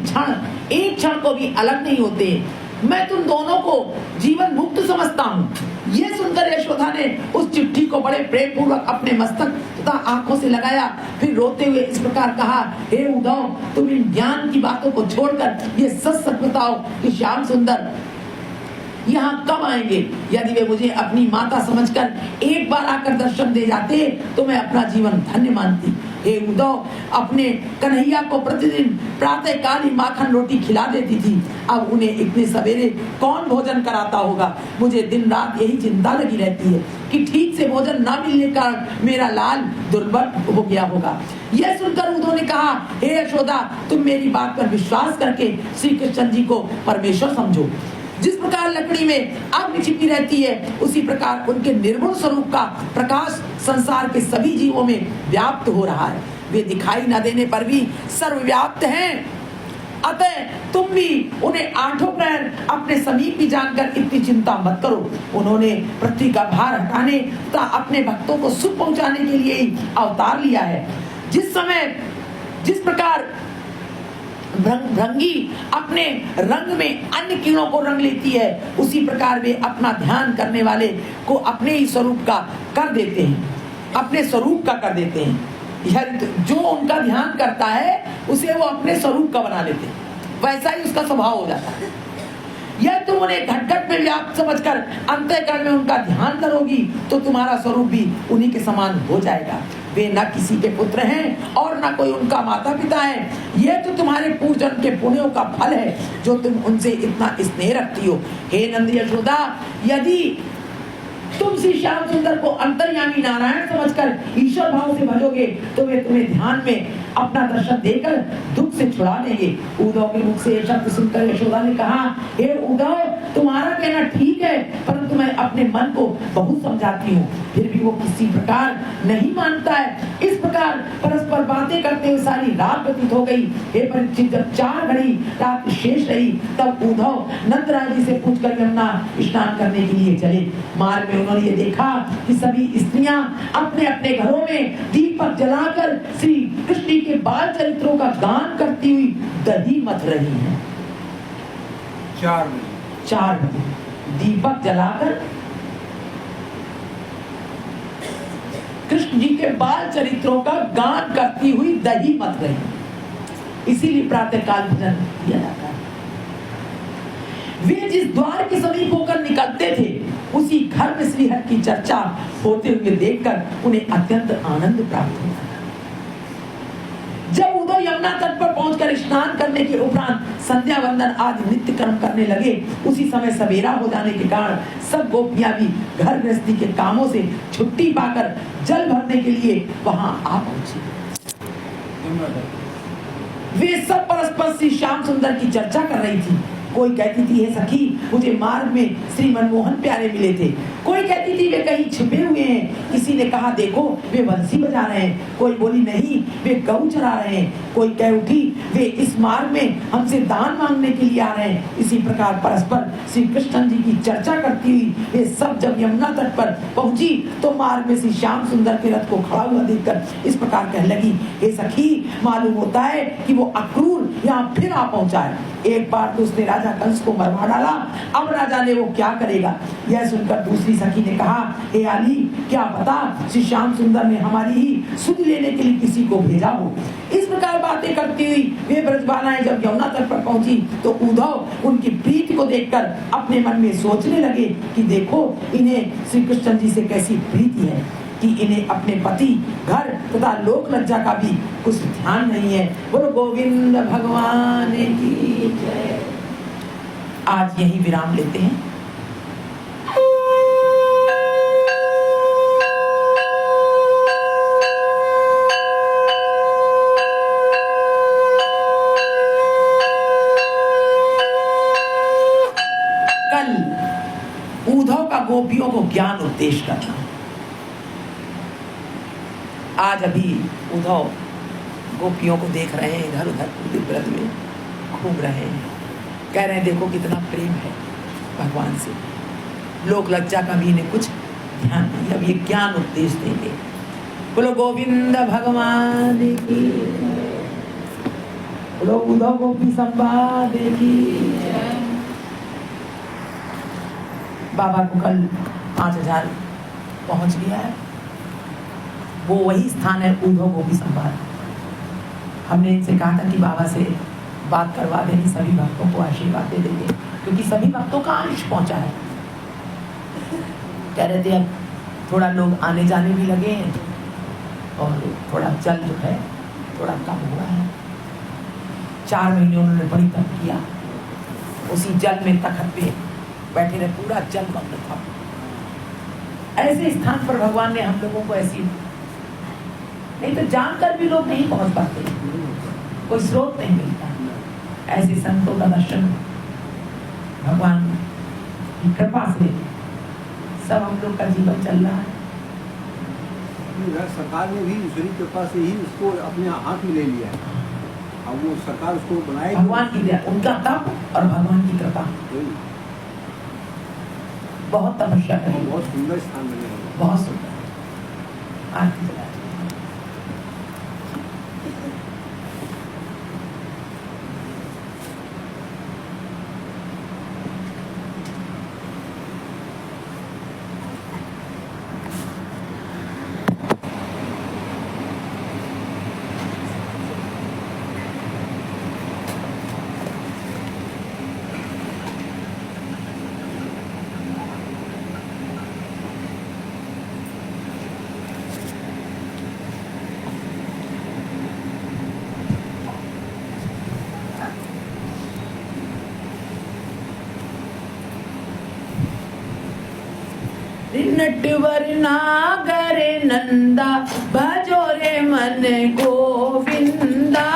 एक क्षण को भी अलग नहीं होते। मैं तुम दोनों को जीवन मुक्त समझता हूँ। ये सुनकर यशोदा ने उस चिट्ठी को बड़े प्रेम पूर्वक अपने मस्तक तथा आंखों से लगाया, फिर रोते हुए इस प्रकार कहा, हे उद्धव, तुम इन ज्ञान की बातों को छोड़कर ये सच सच बताओ कि श्याम सुंदर यहाँ कब आएंगे? यदि वे मुझे अपनी माता समझकर एक बार आकर दर्शन दे जाते तो मैं अपना जीवन धन्य मानती। हे उद्धव, अपने कन्हैया को प्रतिदिन प्रातः काल ही माखन रोटी खिला देती थी, अब उन्हें इतने सवेरे कौन भोजन कराता होगा? मुझे दिन रात यही चिंता लगी रहती है कि ठीक से भोजन न मिलने का मेरा लाल दुर्बल हो गया होगा। यह सुनकर उन्होंने कहा, हे यशोदा, तुम मेरी बात पर विश्वास करके श्री कृष्ण जी को परमेश्वर समझो। जिस प्रकार लकड़ी में अग्नि छिपी रहती है, उसी प्रकार उनके निर्गुण स्वरूप का प्रकाश संसार के सभी जीवों में व्याप्त हो रहा है। वे दिखाई न देने पर भी सर्वव्याप्त हैं। अतः तुम भी उन्हें आठों प्रहर अपने समीप भी जानकर इतनी चिंता मत करो। उन्होंने पृथ्वी का भार हटाने तथा अपने भक्तों को सुख पहुंचाने के लिए ही अवतार लिया है। जिस प्रकार भृंगी अपने रंग में अन्य कीड़ों को रंग लेती है, उसी प्रकार वे अपना ध्यान करने वाले को अपने ही स्वरूप का कर देते हैं, अपने स्वरूप का कर देते हैं। जो उनका ध्यान करता है उसे वो अपने स्वरूप का बना लेते हैं, वैसा ही उसका स्वभाव हो जाता है। यह तुम उन्हें घट-घट में व्याप्त समझकर अंतःकरण में उनका ध्यान करोगी तो तुम्हारा स्वरूप भी उन्हीं के समान हो जाएगा। वे न किसी के पुत्र हैं और न कोई उनका माता पिता है। यह तो तुम्हारे पूर्वजन्म के पुण्यों का फल है जो तुम उनसे इतना स्नेह रखती हो। हे नंद यशोदा, यदि तुम श्री श्याम सुंदर को अंतर्यामी नारायण समझकर ईश्वर भाव से भजोगे तो वे तुम्हें ध्यान में अपना दर्शन देकर दुख से छुड़ा देंगे। उद्धव के मुख से ये शब्द सुनकर यशोदा ने कहा, हे उद्धव, तुम्हारा कहना ठीक है, परंतु मैं अपने मन को बहुत समझाती हूँ, फिर भी वो किसी प्रकार नहीं मानता है। इस प्रकार परस्पर बातें करते हुए सारी रात व्यतीत हो गई। हे परीक्षित, जब 4 घड़ी रात शेष रही तब उद्धव नंद राय जी से पूछकर यमुना स्नान करने के लिए चले। मार्ग में उन्होंने ये देखा कि सभी स्त्रियां अपने अपने घरों में दीपक जलाकर श्री कृष्ण के बाल चरित्रों का गान करती हुई दही मथ रही हैं 4 बजे 4 बजे दीपक जलाकर कृष्ण जी के बाल चरित्रों का गान करती हुई दही मथ रही। इसीलिए प्रातः काल भजन किया जाता है। वे जिस द्वार के समीप होकर निकलते थे उसी घर में श्रीहरि की चर्चा होते हुए देखकर उन्हें अत्यंत आनंद प्राप्त होता था। जब उदय यमुना तट पर पहुंचकर स्नान करने के उपरांत संध्या वंदन आदि नित्य कर्म करने लगे, उसी समय सवेरा हो जाने के कारण सब गोपियां भी घर गृहस्थी के कामों से छुट्टी पाकर जल भरने के लिए वहां आ पहुंची। वे सब परस्पर श्री श्याम सुंदर की चर्चा कर रही थी। कोई कहती थी हे सखी मुझे मार्ग में श्री मनमोहन प्यारे मिले थे, कोई कहती थी वे कहीं छिपे हुए हैं, किसी ने कहा देखो वे बंसी बजा रहे हैं, कोई बोली नहीं वे गऊ चरा रहे हैं, कोई कह उठी वे इस मार्ग में हमसे दान मांगने के लिए आ रहे हैं। इसी प्रकार परस्पर श्री कृष्ण जी की चर्चा करती हुई वे सब जब यमुना तट पर पहुंची तो मार्ग में श्री श्याम सुंदर के रथ को खड़ा हुआ देखकर इस प्रकार कहने लगी हे सखी मालूम होता है कि वो अक्रूर यहाँ फिर आ पहुंचा है। एक बार तो उसने राजा कंस को मरवा डाला, अब राजा ने वो क्या करेगा। यह सुनकर दूसरी सखी ने कहा हे आली क्या पता श्री श्याम सुंदर ने हमारी ही सुध लेने के लिए किसी को भेजा हो। इस प्रकार बातें करती हुई वे ब्रजबालाएं जब यमुना तट पर पहुंची तो उद्धव उनकी प्रीति को देखकर अपने मन में सोचने लगे कि देखो इन्हें श्री कृष्ण जी से कैसी प्रीति है कि इन्हें अपने पति घर तथा लोक लज्जा का भी कुछ ध्यान नहीं है। बोलो गोविंद भगवान की जय। आज यही विराम लेते हैं। कल उद्धव का गोपियों को ज्ञान उपदेश करना। आज अभी उद्धव गोपियों को देख रहे हैं इधर उधर पूरे व्रत में घूम रहे हैं, कह रहे हैं देखो कितना प्रेम है भगवान से, लोक लज्जा का भी इन्हें कुछ ध्यान नहीं। अब ये ज्ञान उपदेश देंगे। बोलो गोविंद भगवान की, बोलो उद्धव गोपी संवाद की। बाबा को कल 5000 पहुंच गया है। वो वही स्थान है उद्धव गोपी संवाद। हमने इनसे कहा था कि बाबा से बात करवा देंगे, सभी भक्तों को आशीर्वाद दे देंगे, क्योंकि सभी भक्तों का अंश पहुंचा है। कह रहे थे अब थोड़ा लोग आने जाने भी लगे हैं और थोड़ा जल जो है थोड़ा कम हुआ है। 4 महीने उन्होंने बड़ी तप किया, उसी जल में तखत पे बैठे रहे, पूरा जल मग्न था। ऐसे स्थान पर भगवान ने हम लोगों को ऐसी, नहीं तो जानकर भी लोग नहीं पहुंच पाते, कोई स्रोत नहीं मिलता। ऐसे संतों का दर्शन भगवान की कृपा से सब हम लोग का जीवन चल रहा है। सरकार ने भी ईश्वरी कृपा से ही उसको अपने हाथ में ले लिया है। अब वो सरकार उसको बनाए, भगवान की दया, उनका तप और भगवान की कृपा। बहुत तपस्या करी, बहुत सुंदर स्थान बने, बहुत सुंदर। आरती चला नटवर नागर नंदा भजो रे मन गोविंदा।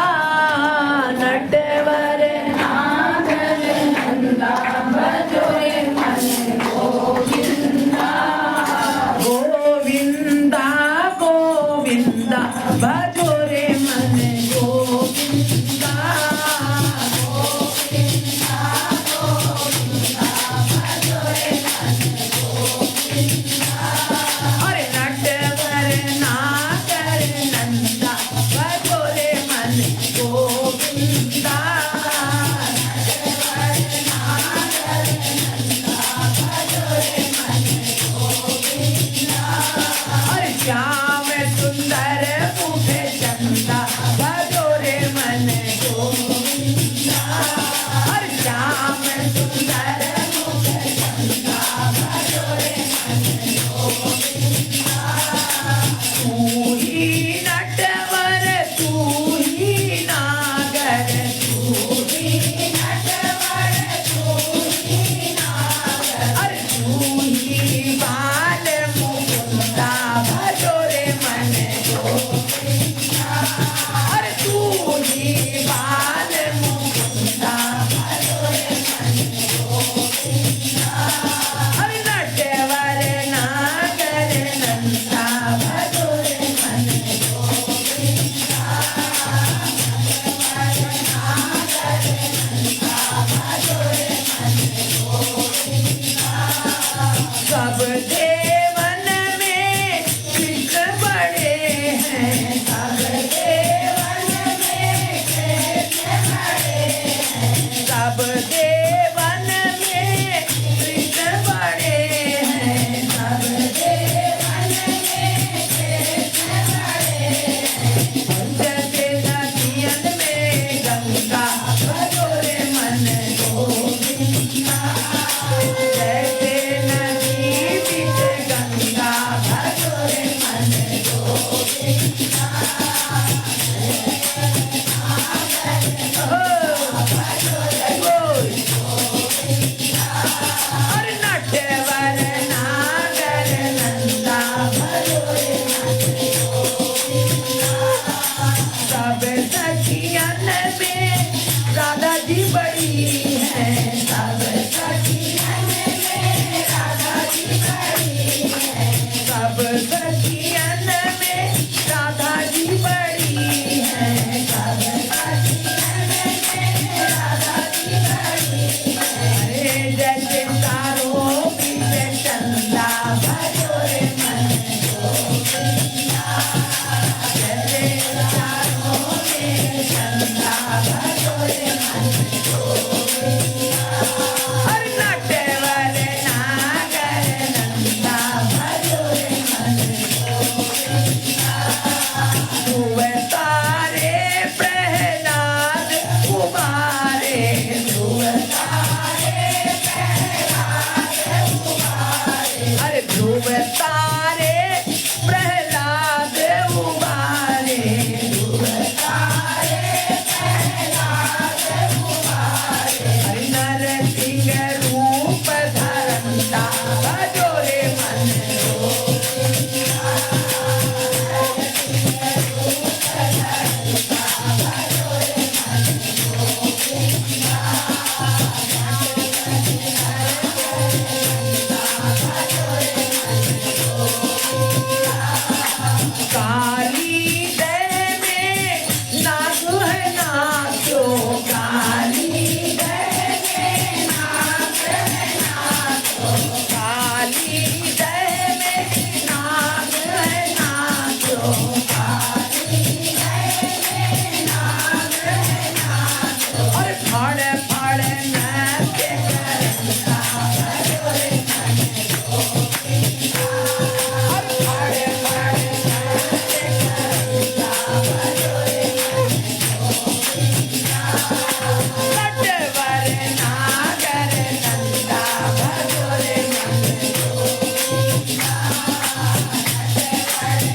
नटवर नागर नंदा भजो रे मन गोविंदा। गोविंदा गोविंदा भजो रे मन गोविंदा। गोविंदा गोविंदा भजो रे मन गोविंदा। अरे नटवर नागर नंदा भजो रे मन गोविंदा। राधा जी बड़ी है, सब सखियन में राधा जी बड़ी है, सब सखियन में राधा जी बड़ी है, सब सखियन में राधा जी बड़ी है। अरे जैसे तारों की चंदा भजो रे मन गोविंदा, जैसे तारों में चंदा भजो रे मन गोविंदा। हर नटवर नागर नंदा भजो रे मन गोविंदा। ध्रुव तारे प्रहलाद कुमारे, ध्रुव तारे प्रहलाद कुमारे, अरे ध्रुव तारे प्रहलाद उबारे, ध्रुव तारे प्रहलाद उबारे। हरि नरसिंह रूप धरंता भजो रे मन गोविंदा, नरसिंह रूप धरंता भजो रे मन गोविंदा, काली दय में नाचो है नाचो, काली दय में नाच है नाचो, काली दय में नाच है नाचो, काली दय में नाच है नाचो। और फड़ फड़ नाचे करंता भजो रे मन गोविंदा, और फड़ फड़ नाचे करंता भजो रे मन गोविंदा। नटवर नागर नंदा भजो रे मन गोविंदा, नटवर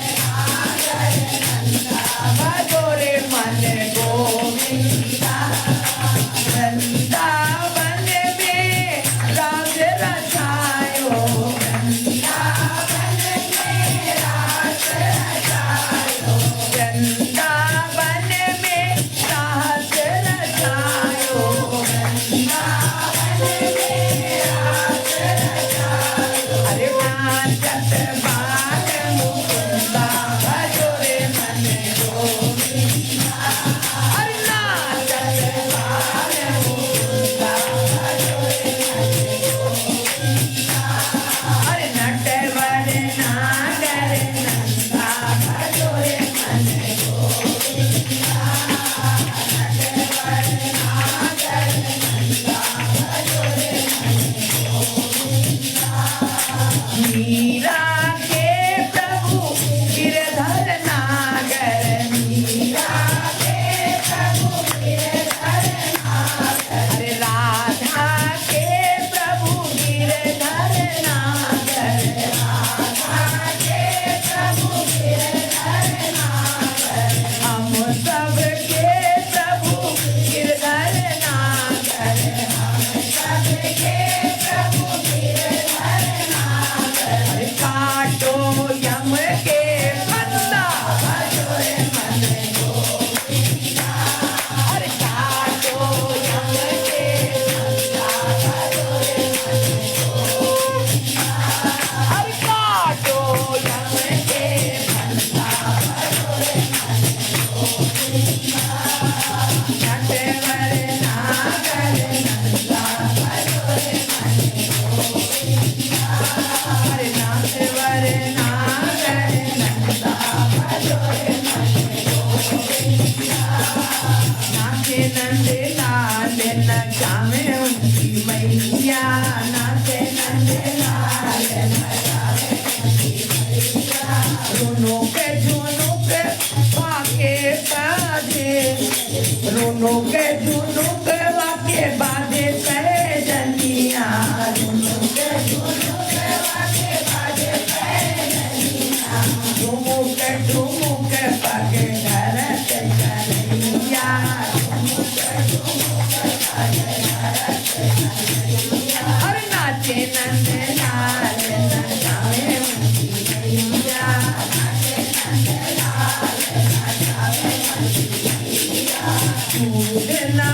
नागर नंदा भजो रे मन गोविंदा। वृंदावन में रास रचायो, वृंदावन में रास रचायो, वृंदावन में रास रचायो, वृंदावन में रास रचायो। अरे नाचत बाल मुकुंदा भजो रे मन गोविंदा, अरे नाचत बाल मुकुंदा भजो रे मन गोविंदा। अरे नटवर नागर नंदा भजो रे मन गोविंदा, नटवर नागर नंदा भजो रे मन गोविंदा। मीरा के प्रभु गिरधर नागर, मीरा के प्रभु गिरधर नागर, अरे राधा के प्रभु गिरधर नागर, राधा के प्रभु गिरधर नागर। हम सब के प्रभु गिरधर नागर, हम सब के प्रभु गिरधर नागर। अरे काटो यम के फंदा भजो रे मन गोविंदा, अरे काटो यम के फंदा भजो रे मन गोविंदा, अरे काटो यम के फंदा भजो रे मन गोविंदा। नटवर नागर नंदा भजो रे मन गोविंदा, अरे नाटवर नागर नंदा भजो रे मन गोविंदा। नाचे नंद लाल नचावे उनकी मैया, नाचे नंद लाल नचावे उनकी मैया। रुनुक झुनुक वाके बाजे, रुनुक झुनुक वाके बाजे पैजनिया, रुनुक झुनुक वाके बाजे पैजनिया। झुमुक झुमुक पगे धरत कन्हैया, झुमुक झुमुक पगे धरत कन्हैया। हर नाचे नंद लाल नचावे उनकी मैया, नाचे नंद लाल नचावे उनकी मैया। दूध ना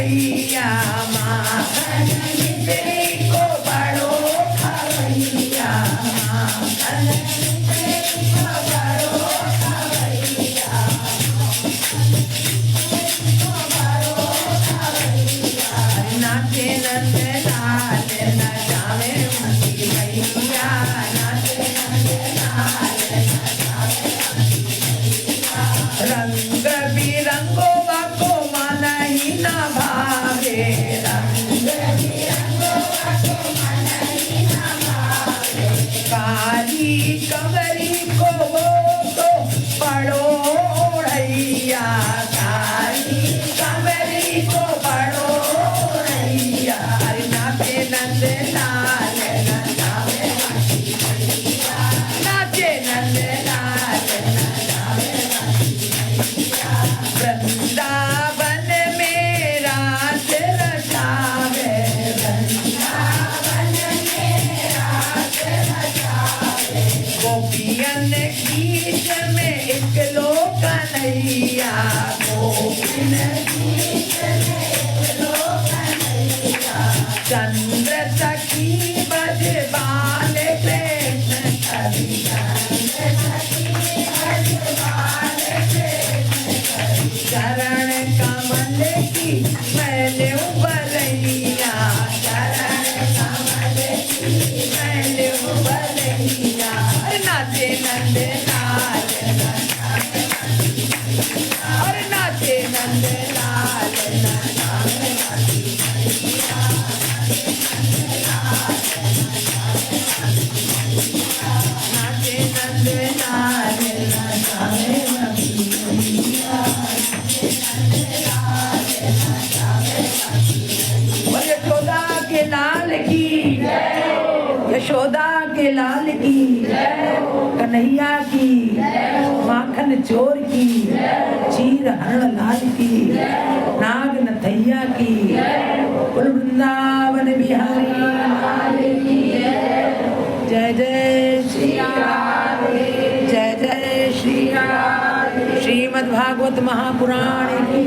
खवैया माखन मिश्री को बड़ो खवैया माखन मिश्री को बड़ो खवैया नाचे नंद लाल नचावे उनकी मैया नाचे नंद लाल रंग बिरंगो बाको मन ही न भावे रंग बिरंगो बाको मन ही न भावे काली कवरी को वो तो पड़ो ओढ़ैया काली कवरी को पड़ो ओढ़ैया अरे नाचे नंद लाल नचावे नाचे नंद लाल नचावे वृंदावन में रास रचावे वृंदावन में रास रचावे गोपियन गीत में एक लोक नैया गोपियन गीत में एक लोक नैया चंद्र सखी बजबान कृष्ण कवि चंद्र सखी बजबान कृष्ण चरण कमल की मैले उबरैया चरण कमल की मैले उबरैया अरे नाचे नंद लाल अरे नाचे नंद लाल नचावे नाचे नंद लाल नचावे यशोदा के लाल की यशोदा के लाल की कन्हैया की माखन चोर की चीर हरण लाल की नाग नथैया की कुल वृंदावन बिहारी लाल की जय जय श्री राम जय जय श्री राम श्रीमद् भागवत महापुराण की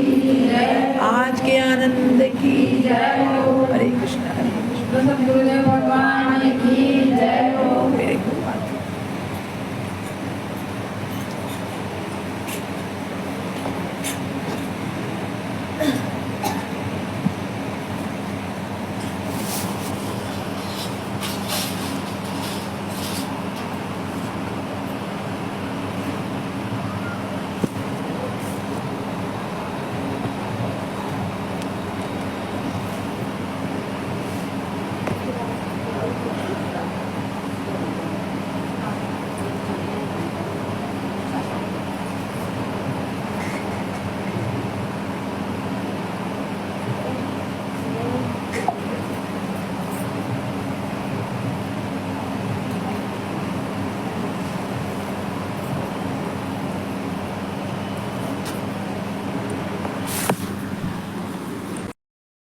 आज के आनंद की हरे कृष्ण गुरुदेव भगवान की